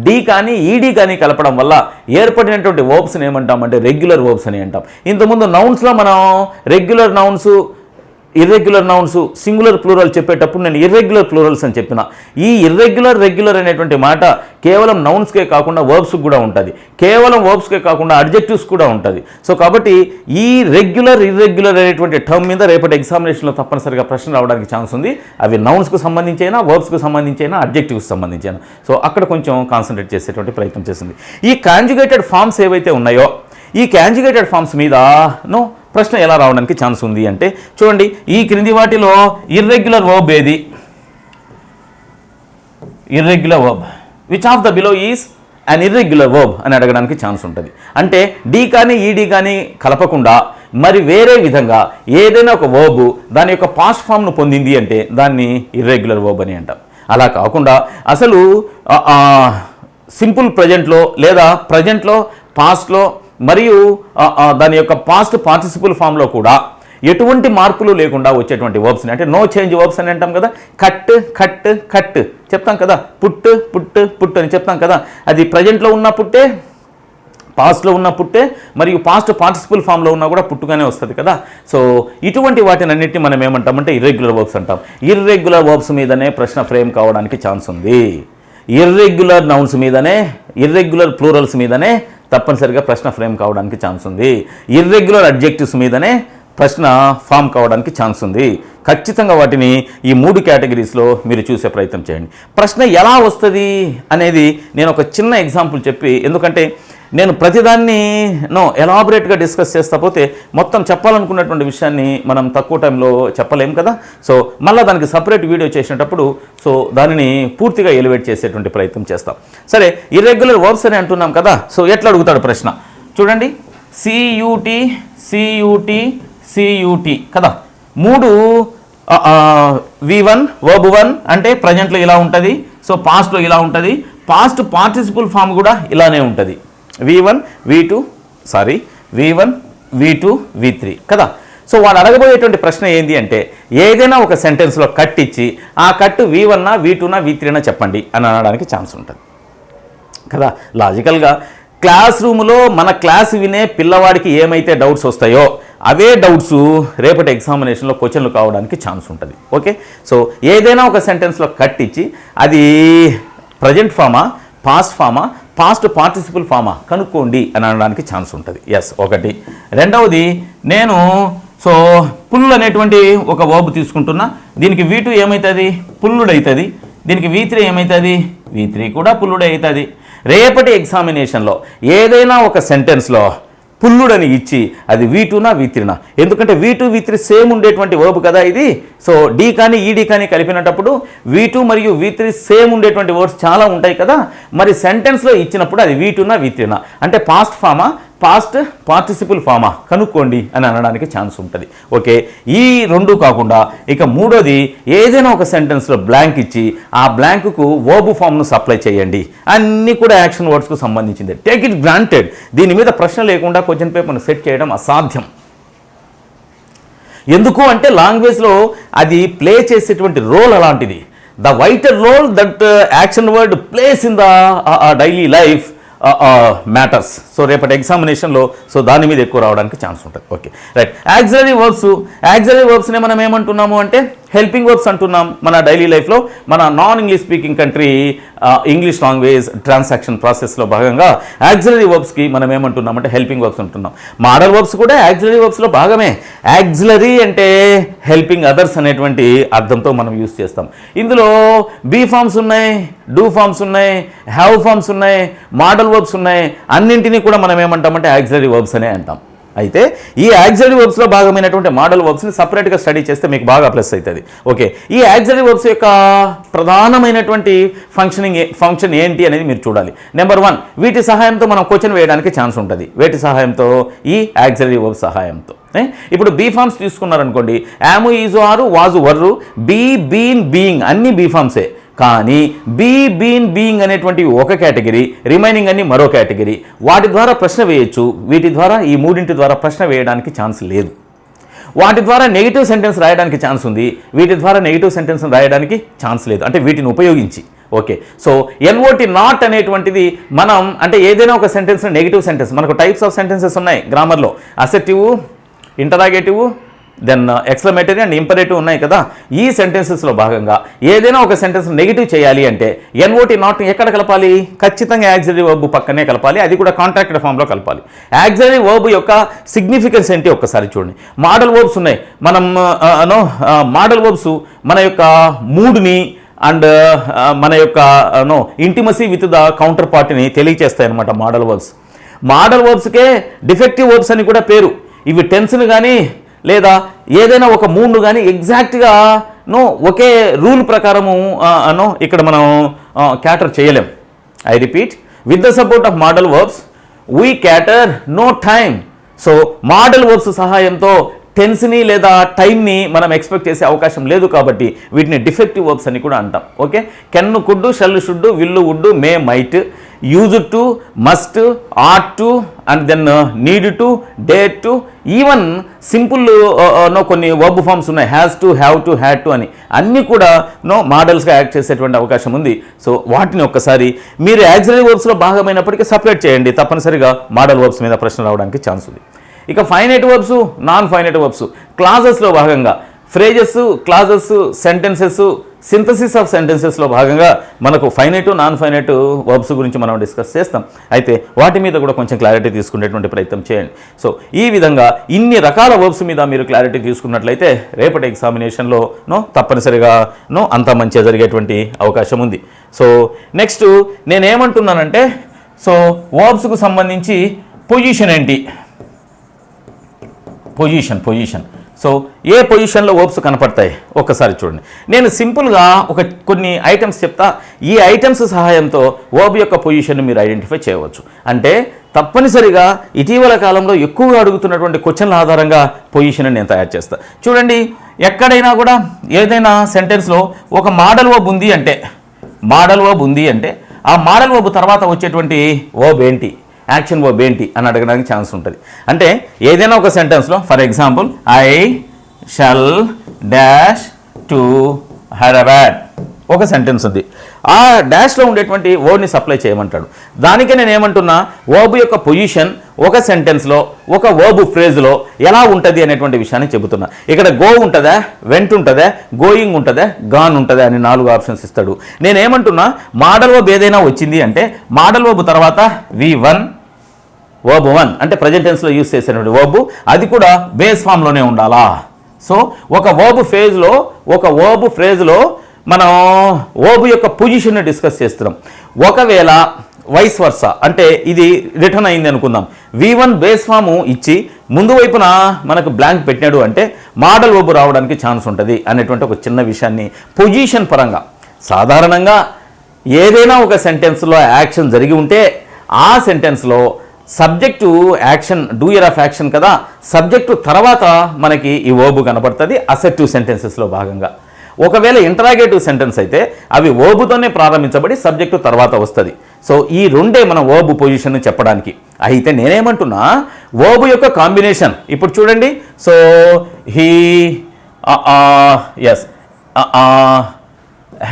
డి కానీ ఈడీ కానీ కలపడం వల్ల ఏర్పడినటువంటి వర్బ్స్ని ఏమంటామంటే రెగ్యులర్ వర్బ్స్ అని అంటాం. ఇంతకుముందు నౌన్స్లో మనం regular nouns, irregular nouns, singular plural చెప్పేటప్పుడు నేను ఇర్రెగ్యులర్ ప్లూరల్స్ అని చెప్పిన. ఈ రెగ్యులర్ అనేటువంటి మాట కేవలం నౌన్స్కే కాకుండా వర్బ్స్కి కూడా ఉంటుంది, కేవలం వర్బ్స్కే కాకుండా అడ్జెక్టివ్స్ కూడా ఉంటుంది. సో కాబట్టి ఈ ఇర్రెగ్యులర్ అనేటువంటి టర్మ్ మీద రేపటి ఎగ్జామినేషన్లో తప్పనిసరిగా ప్రశ్న రావడానికి ఛాన్స్ ఉంది. అవి నౌన్స్కు సంబంధించైనా, వర్బ్స్కు సంబంధించైనా, అడ్జెక్టివ్స్కి సంబంధించైనా. సో అక్కడ కొంచెం కాన్సన్ట్రేట్ చేసేటువంటి ప్రయత్నం చేసింది. ఈ కాంజుగేటెడ్ ఫార్మ్స్ ఏవైతే ఉన్నాయో ఈ కాంజుగేటెడ్ ఫార్మ్స్ మీదనో ప్రశ్న ఎలా రావడానికి ఛాన్స్ ఉంది అంటే, చూడండి, ఈ క్రింది వాటిలో ఇర్రెగ్యులర్ వర్బ్ ఏది? Irregular verb which of the below is an irregular verb అని అడగడానికి ఛాన్స్ ఉంటుంది. అంటే డి కానీ ఈడీ కానీ కలపకుండా మరి వేరే విధంగా ఏదైనా ఒక వర్బ్ దాని యొక్క పాస్ట్ ఫామ్ను పొందింది అంటే దాన్ని ఇర్రెగ్యులర్ వర్బ్ అని అంటాం. అలా కాకుండా అసలు సింపుల్ ప్రజెంట్లో లేదా ప్రజెంట్లో, పాస్ట్లో మరియు దాని యొక్క పాస్ట్ పార్టిసిపుల్ ఫామ్లో కూడా ఎటువంటి మార్పులు లేకుండా వచ్చేటువంటి వర్బ్స్ని అంటే నో చేంజ్ వర్బ్స్ అని అంటాం కదా. కట్ చెప్తాం కదా, పుట్ అని చెప్తాం కదా. అది ప్రజెంట్లో ఉన్న పుట్టే, పాస్ట్లో ఉన్న పుట్టే, మరియు పాస్ట్ పార్టిసిపుల్ ఫామ్లో ఉన్నా కూడా పుట్టుగానే వస్తుంది కదా. సో ఇటువంటి వాటిని అన్నింటినీ మనం ఏమంటామంటే ఇర్రెగ్యులర్ వర్బ్స్ అంటాం. ఇర్రెగ్యులర్ వర్బ్స్ మీదనే ప్రశ్న ఫ్రేమ్ కావడానికి ఛాన్స్ ఉంది. ఇర్రెగ్యులర్ నౌన్స్ మీదనే, ఇర్రెగ్యులర్ ప్లూరల్స్ మీదనే తప్పనిసరిగా ప్రశ్న ఫ్రేమ్ కావడానికి ఛాన్స్ ఉంది. ఇర్రెగ్యులర్ అడ్జెక్టివ్స్ మీదనే ప్రశ్న ఫామ్ కావడానికి ఛాన్స్ ఉంది. ఖచ్చితంగా వాటిని ఈ 3 కేటగిరీస్లో మీరు చూసే ప్రయత్నం చేయండి. ప్రశ్న ఎలా వస్తుంది అనేది నేను ఒక చిన్న ఎగ్జాంపుల్ చెప్పి, ఎందుకంటే నేను ప్రతిదాన్ని ఎలాబొరేట్గా డిస్కస్ చేస్తా పోతే మొత్తం చెప్పాలనుకున్నటువంటి విషయాన్ని మనం తక్కువ టైంలో చెప్పలేం కదా. సో మళ్ళీ దానికి సపరేట్ వీడియో చేసినప్పుడు సో దానిని పూర్తిగా ఎలివేట్ చేసేటువంటి ప్రయత్నం చేస్తాం. సరే, ఇర్రెగ్యులర్ వర్బ్స్ అని అంటున్నాం కదా. సో ఎట్లా అడుగుతాడు ప్రశ్న చూడండి. సియూటీ కదా, 3 V1 వర్బ్ 1 అంటే ప్రజెంట్లో ఇలా ఉంటుంది. సో పాస్ట్లో ఇలా ఉంటుంది. పాస్ట్ పార్టిసిపుల్ ఫామ్ కూడా ఇలానే ఉంటుంది. V1 V2 V3 కదా. సో వాడు అడగబోయేటువంటి ప్రశ్న ఏంటి అంటే, ఏదైనా ఒక సెంటెన్స్లో కట్ ఇచ్చి ఆ కట్ V1 V2 V3 చెప్పండి అని అనడానికి ఛాన్స్ ఉంటుంది కదా. లాజికల్గా క్లాస్ రూమ్లో మన క్లాస్ వినే పిల్లవాడికి ఏమైతే డౌట్స్ వస్తాయో అవే డౌట్స్ రేపటి ఎగ్జామినేషన్లో క్వశ్చన్లు కావడానికి ఛాన్స్ ఉంటుంది. ఓకే, సో ఏదైనా ఒక సెంటెన్స్లో కట్ ఇచ్చి అది present Fama, past Fama, past participle Fama కనుక్కోండి అని అనడానికి ఛాన్స్ ఉంటుంది. ఎస్, ఒకటి. రెండవది, నేను సో పుల్ అనేటువంటి ఒక వర్బ్ తీసుకుంటున్నా. దీనికి V2 ఏమవుతుంది? పుల్లుడు అవుతుంది. దీనికి V3 ఏమవుతుంది? V3 కూడా పుల్లుడే అవుతుంది. రేపటి ఎగ్జామినేషన్లో ఏదైనా ఒక సెంటెన్స్లో పుల్లుడని ఇచ్చి అది V2 V3 ఎందుకంటే V2 V3 సేమ్ ఉండేటువంటి వర్బ్ కదా ఇది. సో డి కానీ ఈడీ కానీ కలిపినప్పుడు V2 మరియు V3 సేమ్ ఉండేటువంటి వర్డ్స్ చాలా ఉంటాయి కదా. మరి సెంటెన్స్లో ఇచ్చినప్పుడు అది V2 V3 అంటే past Fama, past participle Fama కనుక్కోండి అని అనడానికి ఛాన్స్ ఉంటుంది. ఓకే, ఈ 2 కాకుండా ఇక మూడోది, ఏదైనా ఒక సెంటెన్స్లో బ్లాంక్ ఇచ్చి ఆ బ్లాంక్కు వర్బ్ ఫామ్ను సప్లై చేయండి. అన్నీ కూడా యాక్షన్ వర్డ్స్కు సంబంధించింది. Take it granted. దీని మీద ప్రశ్న లేకుండా క్వశ్చన్ పేపర్ను సెట్ చేయడం అసాధ్యం. ఎందుకు అంటే లాంగ్వేజ్లో అది ప్లే చేసేటువంటి రోల్ అలాంటిది. The vital role that action word plays in the daily life matters. So రేపటి ఎగ్జామినేషన్లో సో దాని మీద ఎక్కువ రావడానికి ఛాన్స్ ఉంటుంది. Okay, right. యాక్సిలరీ వర్బ్స్ని మనం ఏమంటున్నాము అంటే హెల్పింగ్ వర్బ్స్ అంటున్నాం మన డైలీ లైఫ్లో మన non English speaking country English language transaction ప్రాసెస్లో భాగంగా యాక్సిలరీ వర్బ్స్కి మనం ఏమంటున్నామంటే హెల్పింగ్ వర్బ్స్ అంటున్నాం. మోడల్ వర్బ్స్ కూడా యాక్సిలరీ వర్బ్స్లో భాగమే. యాక్సిలరీ అంటే హెల్పింగ్ అదర్స్ అనేటువంటి అర్థంతో మనం యూస్ చేస్తాం. ఇందులో బీ ఫార్మ్స్ ఉన్నాయి, డూ ఫార్మ్స్ ఉన్నాయి, హ్యావ్ ఫార్మ్స్ ఉన్నాయి, మోడల్ వర్బ్స్ ఉన్నాయి. అన్నింటినీ కూడా మనం ఏమంటామంటే యాక్సిలరీ వర్బ్స్ అనే అంటాం. అయితే ఈ యాక్సిలరీ వర్బ్స్లో భాగమైనటువంటి మోడల్ వర్బ్స్ని సపరేట్గా స్టడీ చేస్తే మీకు బాగా ప్లస్ అవుతుంది. ఓకే, ఈ యాక్సిలరీ వర్బ్స్ యొక్క ప్రధానమైనటువంటి ఫంక్షన్ ఏంటి అనేది మీరు చూడాలి. నెంబర్ 1, వీటి సహాయంతో మనం క్వశ్చన్ వేయడానికి ఛాన్స్ ఉంటుంది. వేటి సహాయంతో? ఈ యాక్సిలరీ వర్బ్ సహాయంతో. ఇప్పుడు బీ ఫార్మ్స్ తీసుకున్నారనుకోండి, యాము, ఈజు, ఆరు, వాజు, వర్రు, బీ, బీన్, బీయింగ్ అన్నీ బీ ఫార్మ్సే. కానీ బీ, బీన్, బీయింగ్ అనేటువంటి ఒక కేటగిరీ, రిమైనింగ్ అన్ని మరో కేటగిరీ. వాటి ద్వారా ప్రశ్న వేయచ్చు. వీటి ద్వారా, ఈ మూడింటి ద్వారా ప్రశ్న వేయడానికి ఛాన్స్ లేదు. వాటి ద్వారా నెగిటివ్ సెంటెన్స్ రాయడానికి ఛాన్స్ ఉంది. వీటి ద్వారా నెగిటివ్ సెంటెన్స్ రాయడానికి ఛాన్స్ లేదు, అంటే వీటిని ఉపయోగించి. ఓకే, సో ఎన్ఓటి నాట్ అనేటువంటిది మనం అంటే ఏదైనా ఒక సెంటెన్స్ నెగిటివ్ సెంటెన్స్, మనకు టైప్స్ ఆఫ్ సెంటెన్సెస్ ఉన్నాయి గ్రామర్లో. Assertive, interrogative, then exclamatory and imperative ఉన్నాయి కదా. ఈ సెంటెన్సెస్లో భాగంగా ఏదైనా ఒక సెంటెన్స్ నెగిటివ్ చేయాలి అంటే ఎన్ఓటి నాట్ ఎక్కడ కలపాలి? ఖచ్చితంగా యాక్సిలరీ వర్బ్ పక్కనే కలపాలి, అది కూడా కాంట్రాక్టెడ్ ఫామ్లో కలపాలి. యాక్సిలరీ వర్బ్ యొక్క సిగ్నిఫికెన్స్ ఏంటి ఒక్కసారి చూడండి. మోడల్ వర్బ్స్ ఉన్నాయి. మనం మోడల్ వర్బ్స్ మన యొక్క మూడ్ని అండ్ మన యొక్క ఇంటిమసీ విత్ ద కౌంటర్ పార్టీని తెలియచేస్తాయి అన్నమాట మోడల్ వర్బ్స్. మోడల్ వర్బ్స్కే డిఫెక్టివ్ వర్బ్స్ అని కూడా పేరు. ఇవి టెన్స్ని కానీ లేదా ఏదైనా ఒక మూడ్ను కానీ ఎగ్జాక్ట్గా ఒకే రూల్ ప్రకారము ఇక్కడ మనం క్యాటర్ చేయలేం. I repeat, with the support of modal verbs we cater no time. So modal verbs సహాయంతో టెన్స్ని లేదా టైంని మనం ఎక్స్పెక్ట్ చేసే అవకాశం లేదు కాబట్టి వీటిని డిఫెక్టివ్ వర్బ్స్ అని కూడా అంటాం. Okay, can, could, shall, should, will, would, may, might, use to, must, ought to, and then need to, dare to, even simple కొన్ని వర్బ్ ఫార్మ్స్ ఉన్నాయి, has to, have to, had to అని. అన్నీ కూడా మోడల్స్గా act చేసేటువంటి అవకాశం ఉంది. So వాటిని ఒక్కసారి మీరు యాక్సిలరీ వర్బ్స్లో భాగమైనప్పటికీ సపరేట్ చేయండి. తప్పనిసరిగా మోడల్ వర్బ్స్ మీద ప్రశ్న రావడానికి ఛాన్స్ ఉంది. ఇక finite verbs, non finite verbs, క్లాజెస్లో భాగంగా phrases, clauses, sentences, synthesis of సెంటెన్సెస్లో భాగంగా మనకు ఫైనైట్, నాన్ ఫైనైట్ వర్బ్స్ గురించి మనం డిస్కస్ చేస్తాం. అయితే వాటి మీద కూడా కొంచెం క్లారిటీ తీసుకునేటువంటి ప్రయత్నం చేయండి. సో ఈ విధంగా ఇన్ని రకాల వర్బ్స్ మీద మీరు క్లారిటీ తీసుకున్నట్లయితే రేపటి ఎగ్జామినేషన్లో తప్పనిసరిగా అంత మంచిగా జరిగేటువంటి అవకాశం ఉంది. సో నెక్స్ట్ నేనేమంటున్నానంటే, సో వర్బ్స్కు సంబంధించి పొజిషన్ ఏంటి? పొజిషన్. సో ఏ పొజిషన్లో వర్బ్స్ కనపడతాయి ఒక్కసారి చూడండి. నేను సింపుల్గా కొన్ని ఐటమ్స్ చెప్తా. ఈ ఐటమ్స్ సహాయంతో వర్బ్ యొక్క పొజిషన్ని మీరు ఐడెంటిఫై చేయవచ్చు. అంటే తప్పనిసరిగా ఇటీవల కాలంలో ఎక్కువగా అడుగుతున్నటువంటి క్వశ్చన్ల ఆధారంగా పొజిషన్ నేను తయారు చేస్తా. చూడండి, ఎక్కడైనా కూడా ఏదైనా సెంటెన్స్లో ఒక మోడల్ వర్బ్ ఉంది అంటే ఆ మోడల్ వర్బ్ తర్వాత వచ్చేటువంటి వర్బ్ ఏంటి, యాక్షన్ వర్బ్ ఏంటి అని అడగడానికి ఛాన్స్ ఉంటుంది. అంటే ఏదైనా ఒక సెంటెన్స్లో for example I shall dash to Hyderabad ఒక సెంటెన్స్ ఉంది. ఆ డాష్లో ఉండేటువంటి వర్డ్ని సప్లై చేయమంటాడు. దానికే నేను ఏమంటున్నా, వర్బ్ యొక్క పొజిషన్ ఒక సెంటెన్స్లో ఒక వర్బ్ ఫ్రేజ్లో ఎలా ఉంటుంది అనేటువంటి విషయాన్ని చెబుతున్నా. ఇక్కడ గో ఉంటుందా, వెంట్ ఉంటుందా, గోయింగ్ ఉంటుందా, గాన్ ఉంటుందా అని 4 ఆప్షన్స్ ఇస్తాడు. నేనేమంటున్నా, మోడల్ వర్బ్ ఏదైనా వచ్చింది అంటే మోడల్ వర్బ్ తర్వాత V1 వర్బ్ 1 అంటే ప్రజెంట్ టెన్స్లో యూస్ చేసేటువంటి వర్బ్, అది కూడా బేస్ ఫామ్లోనే ఉండాలా. సో ఒక వర్బ్ ఫ్రేజ్లో మనం వర్బ్ యొక్క పొజిషన్ని డిస్కస్ చేస్తున్నాం. ఒకవేళ వైస్ వర్సా అంటే ఇది రిటర్న్ అయింది అనుకుందాం, V1 బేస్ ఫాము ఇచ్చి ముందు వైపున మనకు బ్లాంక్ పెట్టినాడు అంటే మోడల్ వర్బ్ రావడానికి ఛాన్స్ ఉంటుంది అనేటువంటి ఒక చిన్న విషయాన్ని పొజిషన్ పరంగా. సాధారణంగా ఏదైనా ఒక సెంటెన్స్లో యాక్షన్ జరిగి ఉంటే ఆ సెంటెన్స్లో subject action, doer of action కదా, సబ్జెక్టు తర్వాత మనకి ఈ వర్బ్ కనపడుతుంది అసెర్టివ్ సెంటెన్సెస్లో భాగంగా. ఒకవేళ ఇంటరాగేటివ్ సెంటెన్స్ అయితే అవి వర్బ్తోనే ప్రారంభించబడి సబ్జెక్టు తర్వాత వస్తుంది. సో ఈ రెండే మన వర్బ్ పొజిషన్ చెప్పడానికి. అయితే నేనేమంటున్నా, వర్బ్ యొక్క కాంబినేషన్ ఇప్పుడు చూడండి. So he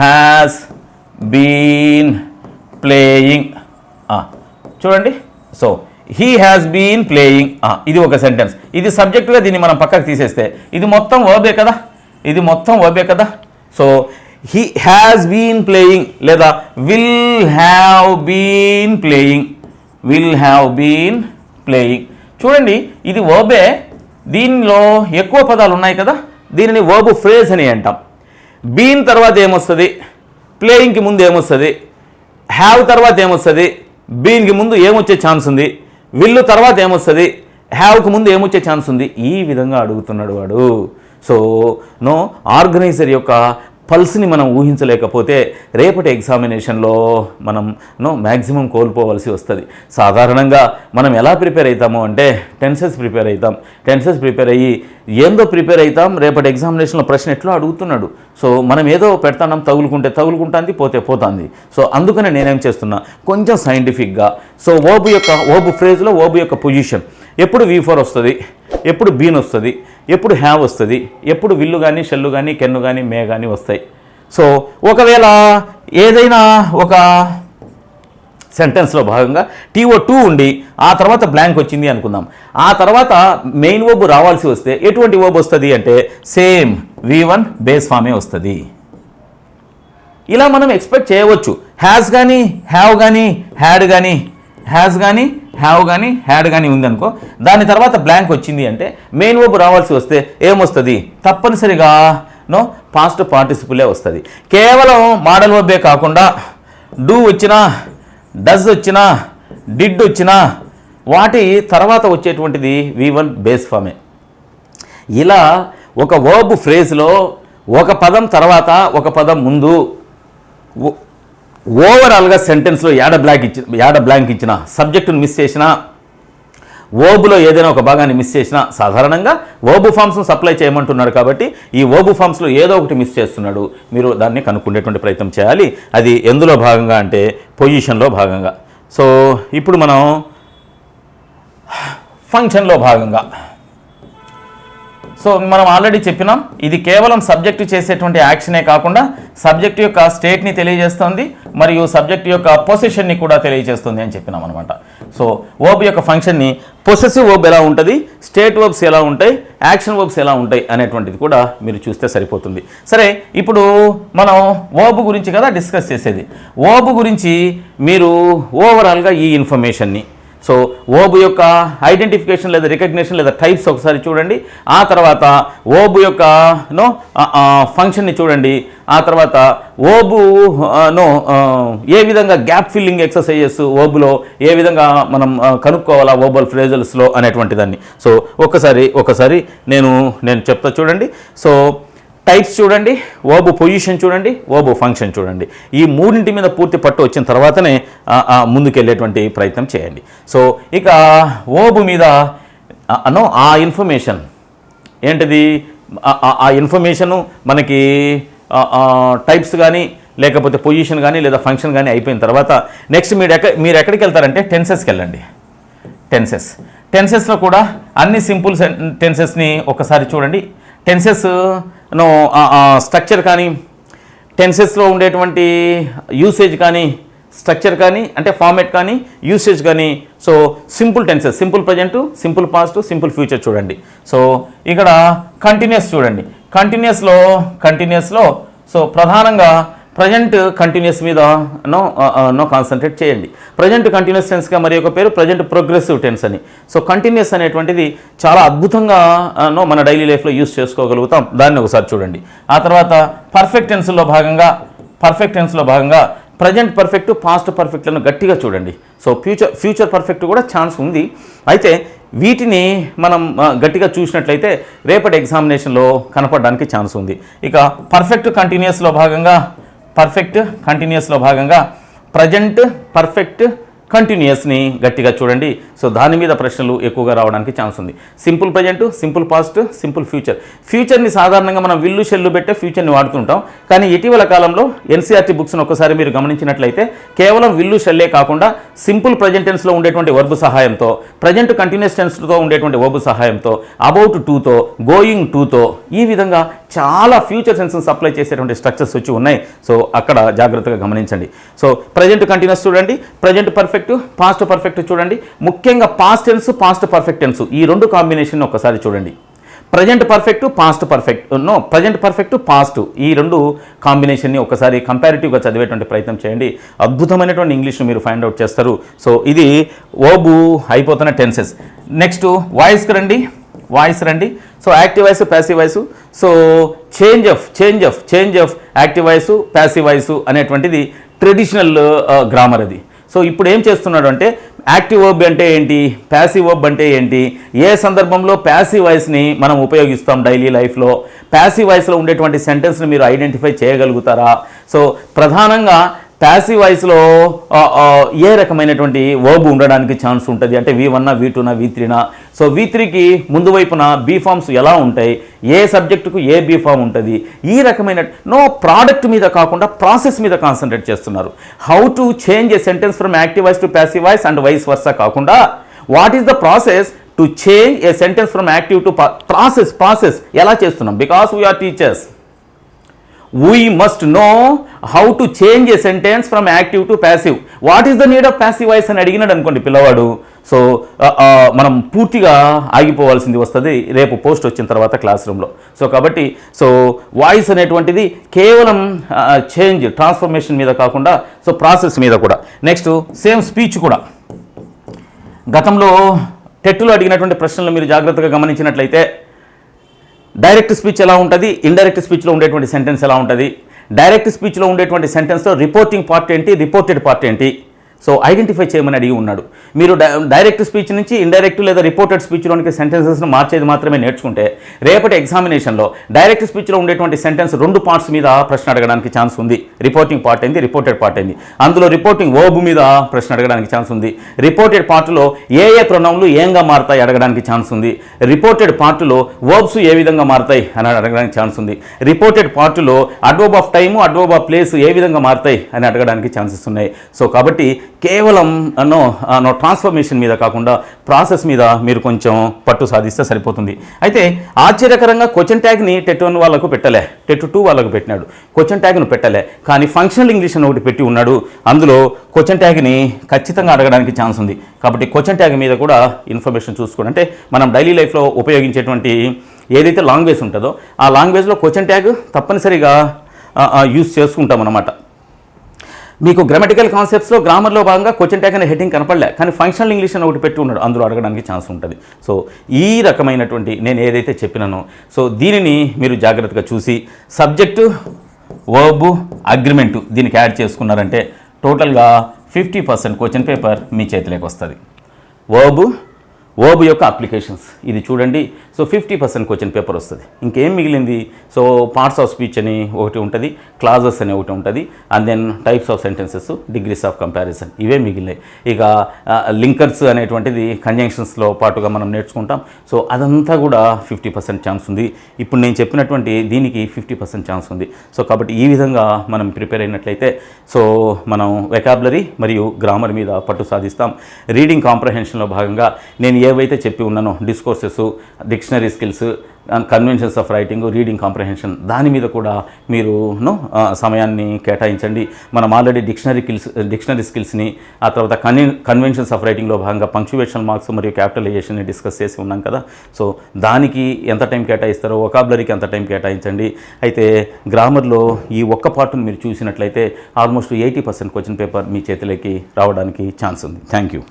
has been playing చూడండి. So he has been playing ఇది ఒక సెంటెన్స్. ఇది సబ్జెక్టుగా దీన్ని మనం పక్కకు తీసేస్తే ఇది మొత్తం వర్బే కదా. ఇది మొత్తం వర్బే కదా. So he has been playing లేదా will have been playing, will have been playing. చూడండి ఇది వర్బే, దీనిలో ఎక్కువ పదాలు ఉన్నాయి కదా, దీనిని వర్బ్ ఫ్రేజ్ అని అంటాం. బీన్ తర్వాత ఏమొస్తుంది, ప్లేయింగ్కి ముందు ఏమొస్తుంది, హ్యావ్ తర్వాత ఏమొస్తుంది, బీన్కి ముందు ఏమొచ్చే ఛాన్స్ ఉంది, విల్లు తర్వాత ఏమొస్తుంది, హ్యావ్కి ముందు ఏమొచ్చే ఛాన్స్ ఉంది, ఈ విధంగా అడుగుతున్నాడు వాడు. సో ఆర్గనైజర్ యొక్క పల్స్ని మనం ఊహించలేకపోతే రేపటి ఎగ్జామినేషన్లో మనం మ్యాక్సిమం కోల్పోవలసి వస్తుంది. సాధారణంగా మనం ఎలా ప్రిపేర్ అవుతాము అంటే టెన్సెస్ ప్రిపేర్ అవుతాం, టెన్సెస్ ప్రిపేర్ అయ్యి ఏందో ప్రిపేర్ అవుతాం, రేపటి ఎగ్జామినేషన్లో ప్రశ్న ఎట్లా అడుగుతున్నాడు. సో మనం ఏదో పెడతాం, తగులుకుంటుంది, పోతుంది. సో అందుకనే నేనేం చేస్తున్నా, కొంచెం సైంటిఫిక్గా. సో వర్బ్ ఫ్రేజ్లో వర్బ్ యొక్క పొజిషన్ ఎప్పుడు V4 వస్తుంది, ఎప్పుడు బీన్ వస్తుంది, ఎప్పుడు హ్యావ్ వస్తుంది, ఎప్పుడు విల్లు కానీ షెల్లు కానీ కెన్ను కానీ మే కానీ వస్తాయి. సో ఒకవేళ ఏదైనా ఒక సెంటెన్స్లో భాగంగా TO2 ఉండి ఆ తర్వాత బ్లాంక్ వచ్చింది అనుకుందాం, ఆ తర్వాత మెయిన్ వర్బ్ రావాల్సి వస్తే ఎటువంటి వర్బ్ వస్తుంది అంటే సేమ్ V1 బేస్ ఫామే వస్తుంది. ఇలా మనం ఎక్స్పెక్ట్ చేయవచ్చు. హ్యాస్ కానీ హ్యావ్ కానీ హ్యాడ్ కానీ, హ్యాస్ కానీ హ్యావ్ కానీ హ్యాడ్ కానీ ఉందనుకో, దాని తర్వాత బ్లాంక్ వచ్చింది అంటే మెయిన్ వర్బ్ రావాల్సి వస్తే ఏమొస్తుంది, తప్పనిసరిగా పాస్ట్ పార్టిసిపులే వస్తుంది. కేవలం మోడల్ వర్బే కాకుండా డూ వచ్చినా, డస్ వచ్చినా, డిడ్ వచ్చినా వాటి తర్వాత వచ్చేటువంటిది V1 బేస్ ఫామే. ఇలా ఒక వర్బ్ ఫ్రేజ్లో ఒక పదం తర్వాత ఒక పదం ముందు ఓవరాల్గా సెంటెన్స్లో యాడ బ్లాంక్ ఇచ్చిన, సబ్జెక్టును మిస్ చేసిన, వర్బ్లో ఏదైనా ఒక భాగాన్ని మిస్ చేసినా, సాధారణంగా వర్బ్ ఫామ్స్ను సప్లై చేయమంటున్నాడు కాబట్టి ఈ వర్బ్ ఫామ్స్లో ఏదో ఒకటి మిస్ చేస్తున్నాడు. మీరు దాన్ని కనుక్కునేటువంటి ప్రయత్నం చేయాలి. అది ఎందులో భాగంగా అంటే పొజిషన్లో భాగంగా. సో ఇప్పుడు మనం ఫంక్షన్లో భాగంగా, సో మనం ఆల్రెడీ చెప్పినాం, ఇది కేవలం సబ్జెక్టు చేసేటువంటి యాక్షనే కాకుండా సబ్జెక్టు యొక్క స్టేట్ని తెలియజేస్తుంది మరియు సబ్జెక్టు యొక్క పొసిషన్ని కూడా తెలియజేస్తుంది అని చెప్పినాం అనమాట. సో వర్బ్ యొక్క ఫంక్షన్ని పొసెసివ్ వర్బ్ ఎలా ఉంటుంది, స్టేట్ వర్బ్స్ ఎలా ఉంటాయి, యాక్షన్ వర్బ్స్ ఎలా ఉంటాయి అనేటువంటిది కూడా మీరు చూస్తే సరిపోతుంది. సరే, ఇప్పుడు మనం వర్బ్ గురించి కదా డిస్కస్ చేసేది. వర్బ్ గురించి మీరు ఓవరాల్గా ఈ ఇన్ఫర్మేషన్ని, సో వర్బ్ యొక్క ఐడెంటిఫికేషన్ లేదా రికగ్నిషన్ లేదా టైప్స్ ఒకసారి చూడండి, ఆ తర్వాత వర్బ్ యొక్క ఫంక్షన్ని చూడండి, ఆ తర్వాత వర్బ్ ఏ విధంగా గ్యాప్ ఫిల్లింగ్ ఎక్సర్సైజెస్ వర్బ్లో ఏ విధంగా మనం కనుక్కోవాలా వర్బల్ ఫ్రేజల్స్లో అనేటువంటి దాన్ని. సో ఒకసారి నేను చెప్తా చూడండి. సో టైప్స్ చూడండి, వర్బ్ పొజిషన్ చూడండి, వర్బ్ ఫంక్షన్ చూడండి. ఈ మూడింటి మీద పూర్తి పట్టు వచ్చిన తర్వాతనే ముందుకెళ్ళేటువంటి ప్రయత్నం చేయండి. సో ఇక వర్బ్ మీద ఆ ఇన్ఫర్మేషన్ ఏంటిది, ఆ ఇన్ఫర్మేషను మనకి టైప్స్ కానీ లేకపోతే పొజిషన్ కానీ లేదా ఫంక్షన్ కానీ అయిపోయిన తర్వాత నెక్స్ట్ మీరు ఎక్కడికి వెళ్తారంటే టెన్సెస్కి వెళ్ళండి. టెన్సెస్లో కూడా అన్ని సింపుల్ టెన్సెస్ని ఒకసారి చూడండి. టెన్సెస్ స్ట్రక్చర్ కానీ, టెన్సెస్లో ఉండేటువంటి యూసేజ్ కానీ, స్ట్రక్చర్ కానీ అంటే ఫార్మేట్ కానీ, యూసేజ్ కానీ. So simple tenses, simple present, simple past, simple future చూడండి. సో ఇక్కడ కంటిన్యూస్ చూడండి. కంటిన్యూస్లో సో ప్రధానంగా ప్రజెంట్ కంటిన్యూస్ మీద కాన్సన్ట్రేట్ చేయండి. ప్రజెంట్ కంటిన్యూస్ టెన్స్గా మరి ఒక పేరు ప్రజెంట్ ప్రోగ్రెసివ్ టెన్స్ అని. సో కంటిన్యూస్ అనేటువంటిది చాలా అద్భుతంగా మన డైలీ లైఫ్లో యూస్ చేసుకోగలుగుతాం. దాన్ని ఒకసారి చూడండి. ఆ తర్వాత పర్ఫెక్ట్ టెన్స్లో భాగంగా ప్రజెంట్ పర్ఫెక్ట్, పాస్ట్ పర్ఫెక్ట్లను గట్టిగా చూడండి. సో ఫ్యూచర్ పర్ఫెక్ట్ కూడా ఛాన్స్ ఉంది. అయితే వీటిని మనం గట్టిగా చూసినట్లయితే రేపటి ఎగ్జామినేషన్లో కనపడడానికి ఛాన్స్ ఉంది. ఇక పర్ఫెక్ట్ కంటిన్యూస్లో భాగంగా ప్రజెంట్ పర్ఫెక్ట్ కంటిన్యూస్ని గట్టిగా చూడండి. సో దాని మీద ప్రశ్నలు ఎక్కువగా రావడానికి ఛాన్స్ ఉంది. Simple present, simple past, simple ఫ్యూచర్ని సాధారణంగా మనం విల్లు షెల్లు పెట్టే ఫ్యూచర్ని వాడుతుంటాం. కానీ ఇటీవల కాలంలో NCERT బుక్స్ను ఒకసారి మీరు గమనించినట్లయితే కేవలం విల్లు షెల్లే కాకుండా సింపుల్ ప్రజెంట్ టెన్స్లో ఉండేటువంటి వర్బ్ సహాయంతో, ప్రజెంట్ కంటిన్యూస్ టెన్స్తో ఉండేటువంటి వర్బ్ సహాయంతో, అబౌట్ టుతో, గోయింగ్ టుతో ఈ విధంగా చాలా ఫ్యూచర్ టెన్స్ని సప్లై చేసేటువంటి స్ట్రక్చర్స్ వచ్చి ఉన్నాయి. సో అక్కడ జాగ్రత్తగా గమనించండి. సో ప్రజెంట్ కంటిన్యూస్ చూడండి, ప్రజెంట్ పర్ఫెక్ట్, పాస్ట్ పర్ఫెక్ట్ చూడండి. ముఖ్యంగా past tense, past perfect tense ఈ రెండు కాంబినేషన్ ఒకసారి చూడండి. Present perfect past perfect present perfect past ఈ రెండు కాంబినేషన్ని ఒకసారి కంపారిటివ్గా చదివేటువంటి ప్రయత్నం చేయండి. అద్భుతమైనటువంటి ఇంగ్లీష్ను మీరు ఫైండ్ అవుట్ చేస్తారు. సో ఇది ఓబు అయిపోతున్న టెన్సెస్. నెక్స్ట్ వాయిస్కి రండి. So active voice passive voice. So change of active voice passive voice అనేటువంటిది ట్రెడిషనల్ గ్రామర్ అది. సో ఇప్పుడు ఏం చేస్తున్నాడు అంటే యాక్టివ్ వర్బ్ అంటే ఏంటి, ప్యాసివ్ వర్బ్ అంటే ఏంటి, ఏ సందర్భంలో ప్యాసివ్ వాయిస్ని మనం ఉపయోగిస్తాం డైలీ లైఫ్లో, ప్యాసివ్ వాయిస్లో ఉండేటువంటి సెంటెన్స్ని మీరు ఐడెంటిఫై చేయగలుగుతారా. సో ప్రధానంగా ప్యాసివ్ వాయిస్లో ఏ రకమైనటువంటి వర్బ్ ఉండడానికి ఛాన్స్ ఉంటుంది అంటే V1, V2, V3. సో V3కి ముందు వైపున బీ ఫామ్స్ ఎలా ఉంటాయి, ఏ సబ్జెక్టుకు ఏ బీ ఫామ్ ఉంటుంది, ఈ రకమైన ప్రోడక్ట్ మీద కాకుండా ప్రాసెస్ మీద కాన్సన్ట్రేట్ చేస్తున్నారు. How to change a sentence from active voice to passive voice and vice versa కాకుండా what is the process to change a sentence from active to process ఎలా చేస్తున్నాం. Because we are teachers, we must know how to change a sentence from active to passive. What is the need of passive voice అని అడిగినాడు అనుకోండి పిల్లవాడు. So మనం పూర్తిగా ఆగిపోవాల్సింది వస్తుంది రేపు పోస్ట్ వచ్చిన తర్వాత క్లాస్ రూమ్లో. సో కాబట్టి వాయిస్ అనేటువంటిది కేవలం చేంజ్ ట్రాన్స్ఫర్మేషన్ మీద కాకుండా సో ప్రాసెస్ మీద కూడా. నెక్స్ట్ సేమ్ స్పీచ్ కూడా. గతంలో టెట్లో అడిగినటువంటి ప్రశ్నలు మీరు జాగ్రత్తగా గమనించినట్లయితే డైరెక్ట్ స్పీచ్ ఎలా ఉంటుంది, ఇండైరెక్ట్ స్పీచ్లో ఉండేటువంటి సెంటెన్స్ ఎలా ఉంటుంది, డైరెక్ట్ స్పీచ్లో ఉండేటువంటి సెంటెన్స్లో రిపోర్టింగ్ పార్ట్ ఏంటి, రిపోర్టెడ్ పార్ట్ ఏంటి, సో ఐడెంటిఫై చేయమని అడిగి ఉన్నాడు. మీరు డైరెక్ట్ స్పీచ్ నుంచి ఇండైరెక్ట్ లేదా రిపోర్టెడ్ స్పీచ్లోనికి సెంటెన్సెస్ను మార్చేది మాత్రమే నేర్చుకుంటే రేపటి ఎగ్జామినేషన్లో డైరెక్ట్ స్పీచ్లో ఉండేటువంటి సెంటెన్స్ 2 పార్ట్స్ మీద ప్రశ్న అడగడానికి ఛాన్స్ ఉంది. రిపోర్టింగ్ పార్ట్ ఏంది, రిపోర్టెడ్ పార్ట్ ఏంది. అందులో రిపోర్టింగ్ వర్బ్ మీద ప్రశ్న అడగడానికి ఛాన్స్ ఉంది. రిపోర్టెడ్ పార్ట్లో ఏ ప్రొనౌన్లు ఏంగా మారుతాయి అడగడానికి ఛాన్స్ ఉంది. రిపోర్టెడ్ పార్ట్లో వర్బ్స్ ఏ విధంగా మారుతాయి అని అడగడానికి ఛాన్స్ ఉంది. రిపోర్టెడ్ పార్ట్లో adverb of time adverb of place ఏ విధంగా మారుతాయి అని అడగడానికి ఛాన్సెస్ ఉన్నాయి. సో కాబట్టి కేవలం ట్రాన్స్ఫర్మేషన్ మీద కాకుండా ప్రాసెస్ మీద మీరు కొంచెం పట్టు సాధిస్తే సరిపోతుంది. అయితే ఆశ్చర్యకరంగా క్వశ్చన్ ట్యాగ్ని టెట్ 1 వాళ్ళకు పెట్టలే, టెట్ 2 వాళ్ళకు పెట్టినాడు. క్వశ్చన్ ట్యాగ్ను పెట్టలే, కానీ ఫంక్షనల్ ఇంగ్లీష్ అని ఒకటి పెట్టి ఉన్నాడు. అందులో క్వశ్చన్ ట్యాగ్ని ఖచ్చితంగా అడగడానికి ఛాన్స్ ఉంది. కాబట్టి క్వశ్చన్ ట్యాగ్ మీద కూడా ఇన్ఫర్మేషన్ చూసుకోండి. అంటే మనం డైలీ లైఫ్లో ఉపయోగించేటువంటి ఏదైతే లాంగ్వేజ్ ఉంటుందో ఆ లాంగ్వేజ్లో క్వశ్చన్ ట్యాగ్ తప్పనిసరిగా యూజ్ చేసుకుంటాం అన్నమాట. మీకు గ్రామటికల్ కాన్సెప్ట్స్లో గ్రామర్లో భాగంగా క్వశ్చన్ ట్యాగ్ అనే హెడ్డింగ్ కనపడలే, కానీ ఫంక్షనల్ ఇంగ్లీష్ అని ఒకటి పెట్టి ఉన్నాడు, అందులో అడగడానికి ఛాన్స్ ఉంటుంది. సో ఈ రకమైనటువంటి నేను ఏదైతే చెప్పినానో సో దీనిని మీరు జాగ్రత్తగా చూసి సబ్జెక్టు వర్బు అగ్రిమెంటు దీనికి యాడ్ చేసుకున్నారంటే టోటల్గా 50% క్వశ్చన్ పేపర్ మీ చేతిలోకి వస్తుంది. వర్బ్ యొక్క అప్లికేషన్స్ ఇది చూడండి. సో 50% క్వశ్చన్ పేపర్ వస్తుంది. ఇంకేం మిగిలింది, సో పార్ట్స్ ఆఫ్ స్పీచ్ అని ఒకటి ఉంటుంది, క్లాజెస్ అని ఒకటి ఉంటుంది, and then types of sentences, degrees of comparison, ఇవే మిగిలినాయి. ఇక లింకర్స్ అనేటువంటిది కంజంక్షన్స్లో పాటుగా మనం నేర్చుకుంటాం. సో అదంతా కూడా 50% ఛాన్స్ ఉంది. ఇప్పుడు నేను చెప్పినటువంటి దీనికి 50% ఛాన్స్ ఉంది. సో కాబట్టి ఈ విధంగా మనం ప్రిపేర్ అయినట్లయితే సో మనం వెకాబులరీ మరియు గ్రామర్ మీద పట్టు సాధిస్తాం. రీడింగ్ కాంప్రహెన్షన్లో భాగంగా నేను ఏవైతే చెప్పి ఉన్నానో discourses, dictionary skills, conventions of writing, reading comprehension దాని మీద కూడా మీరు సమయాన్ని కేటాయించండి. మనం ఆల్రెడీ డిక్షనరీ స్కిల్స్ని ఆ తర్వాత కన్వెన్షన్స్ ఆఫ్ రైటింగ్లో భాగంగా పంక్చువేషన్ మార్క్స్ మరియు క్యాపిటలైజేషన్ని డిస్కస్ చేసి ఉన్నాం కదా. సో దానికి ఎంత టైం కేటాయిస్తారో వొకాబులరీకి ఎంత టైం కేటాయించండి. అయితే గ్రామర్లో ఈ ఒక్క పార్ట్ను మీరు చూసినట్లయితే ఆల్మోస్ట్ 80% క్వశ్చన్ పేపర్ మీ చేతిలోకి రావడానికి ఛాన్స్ ఉంది. Thank you.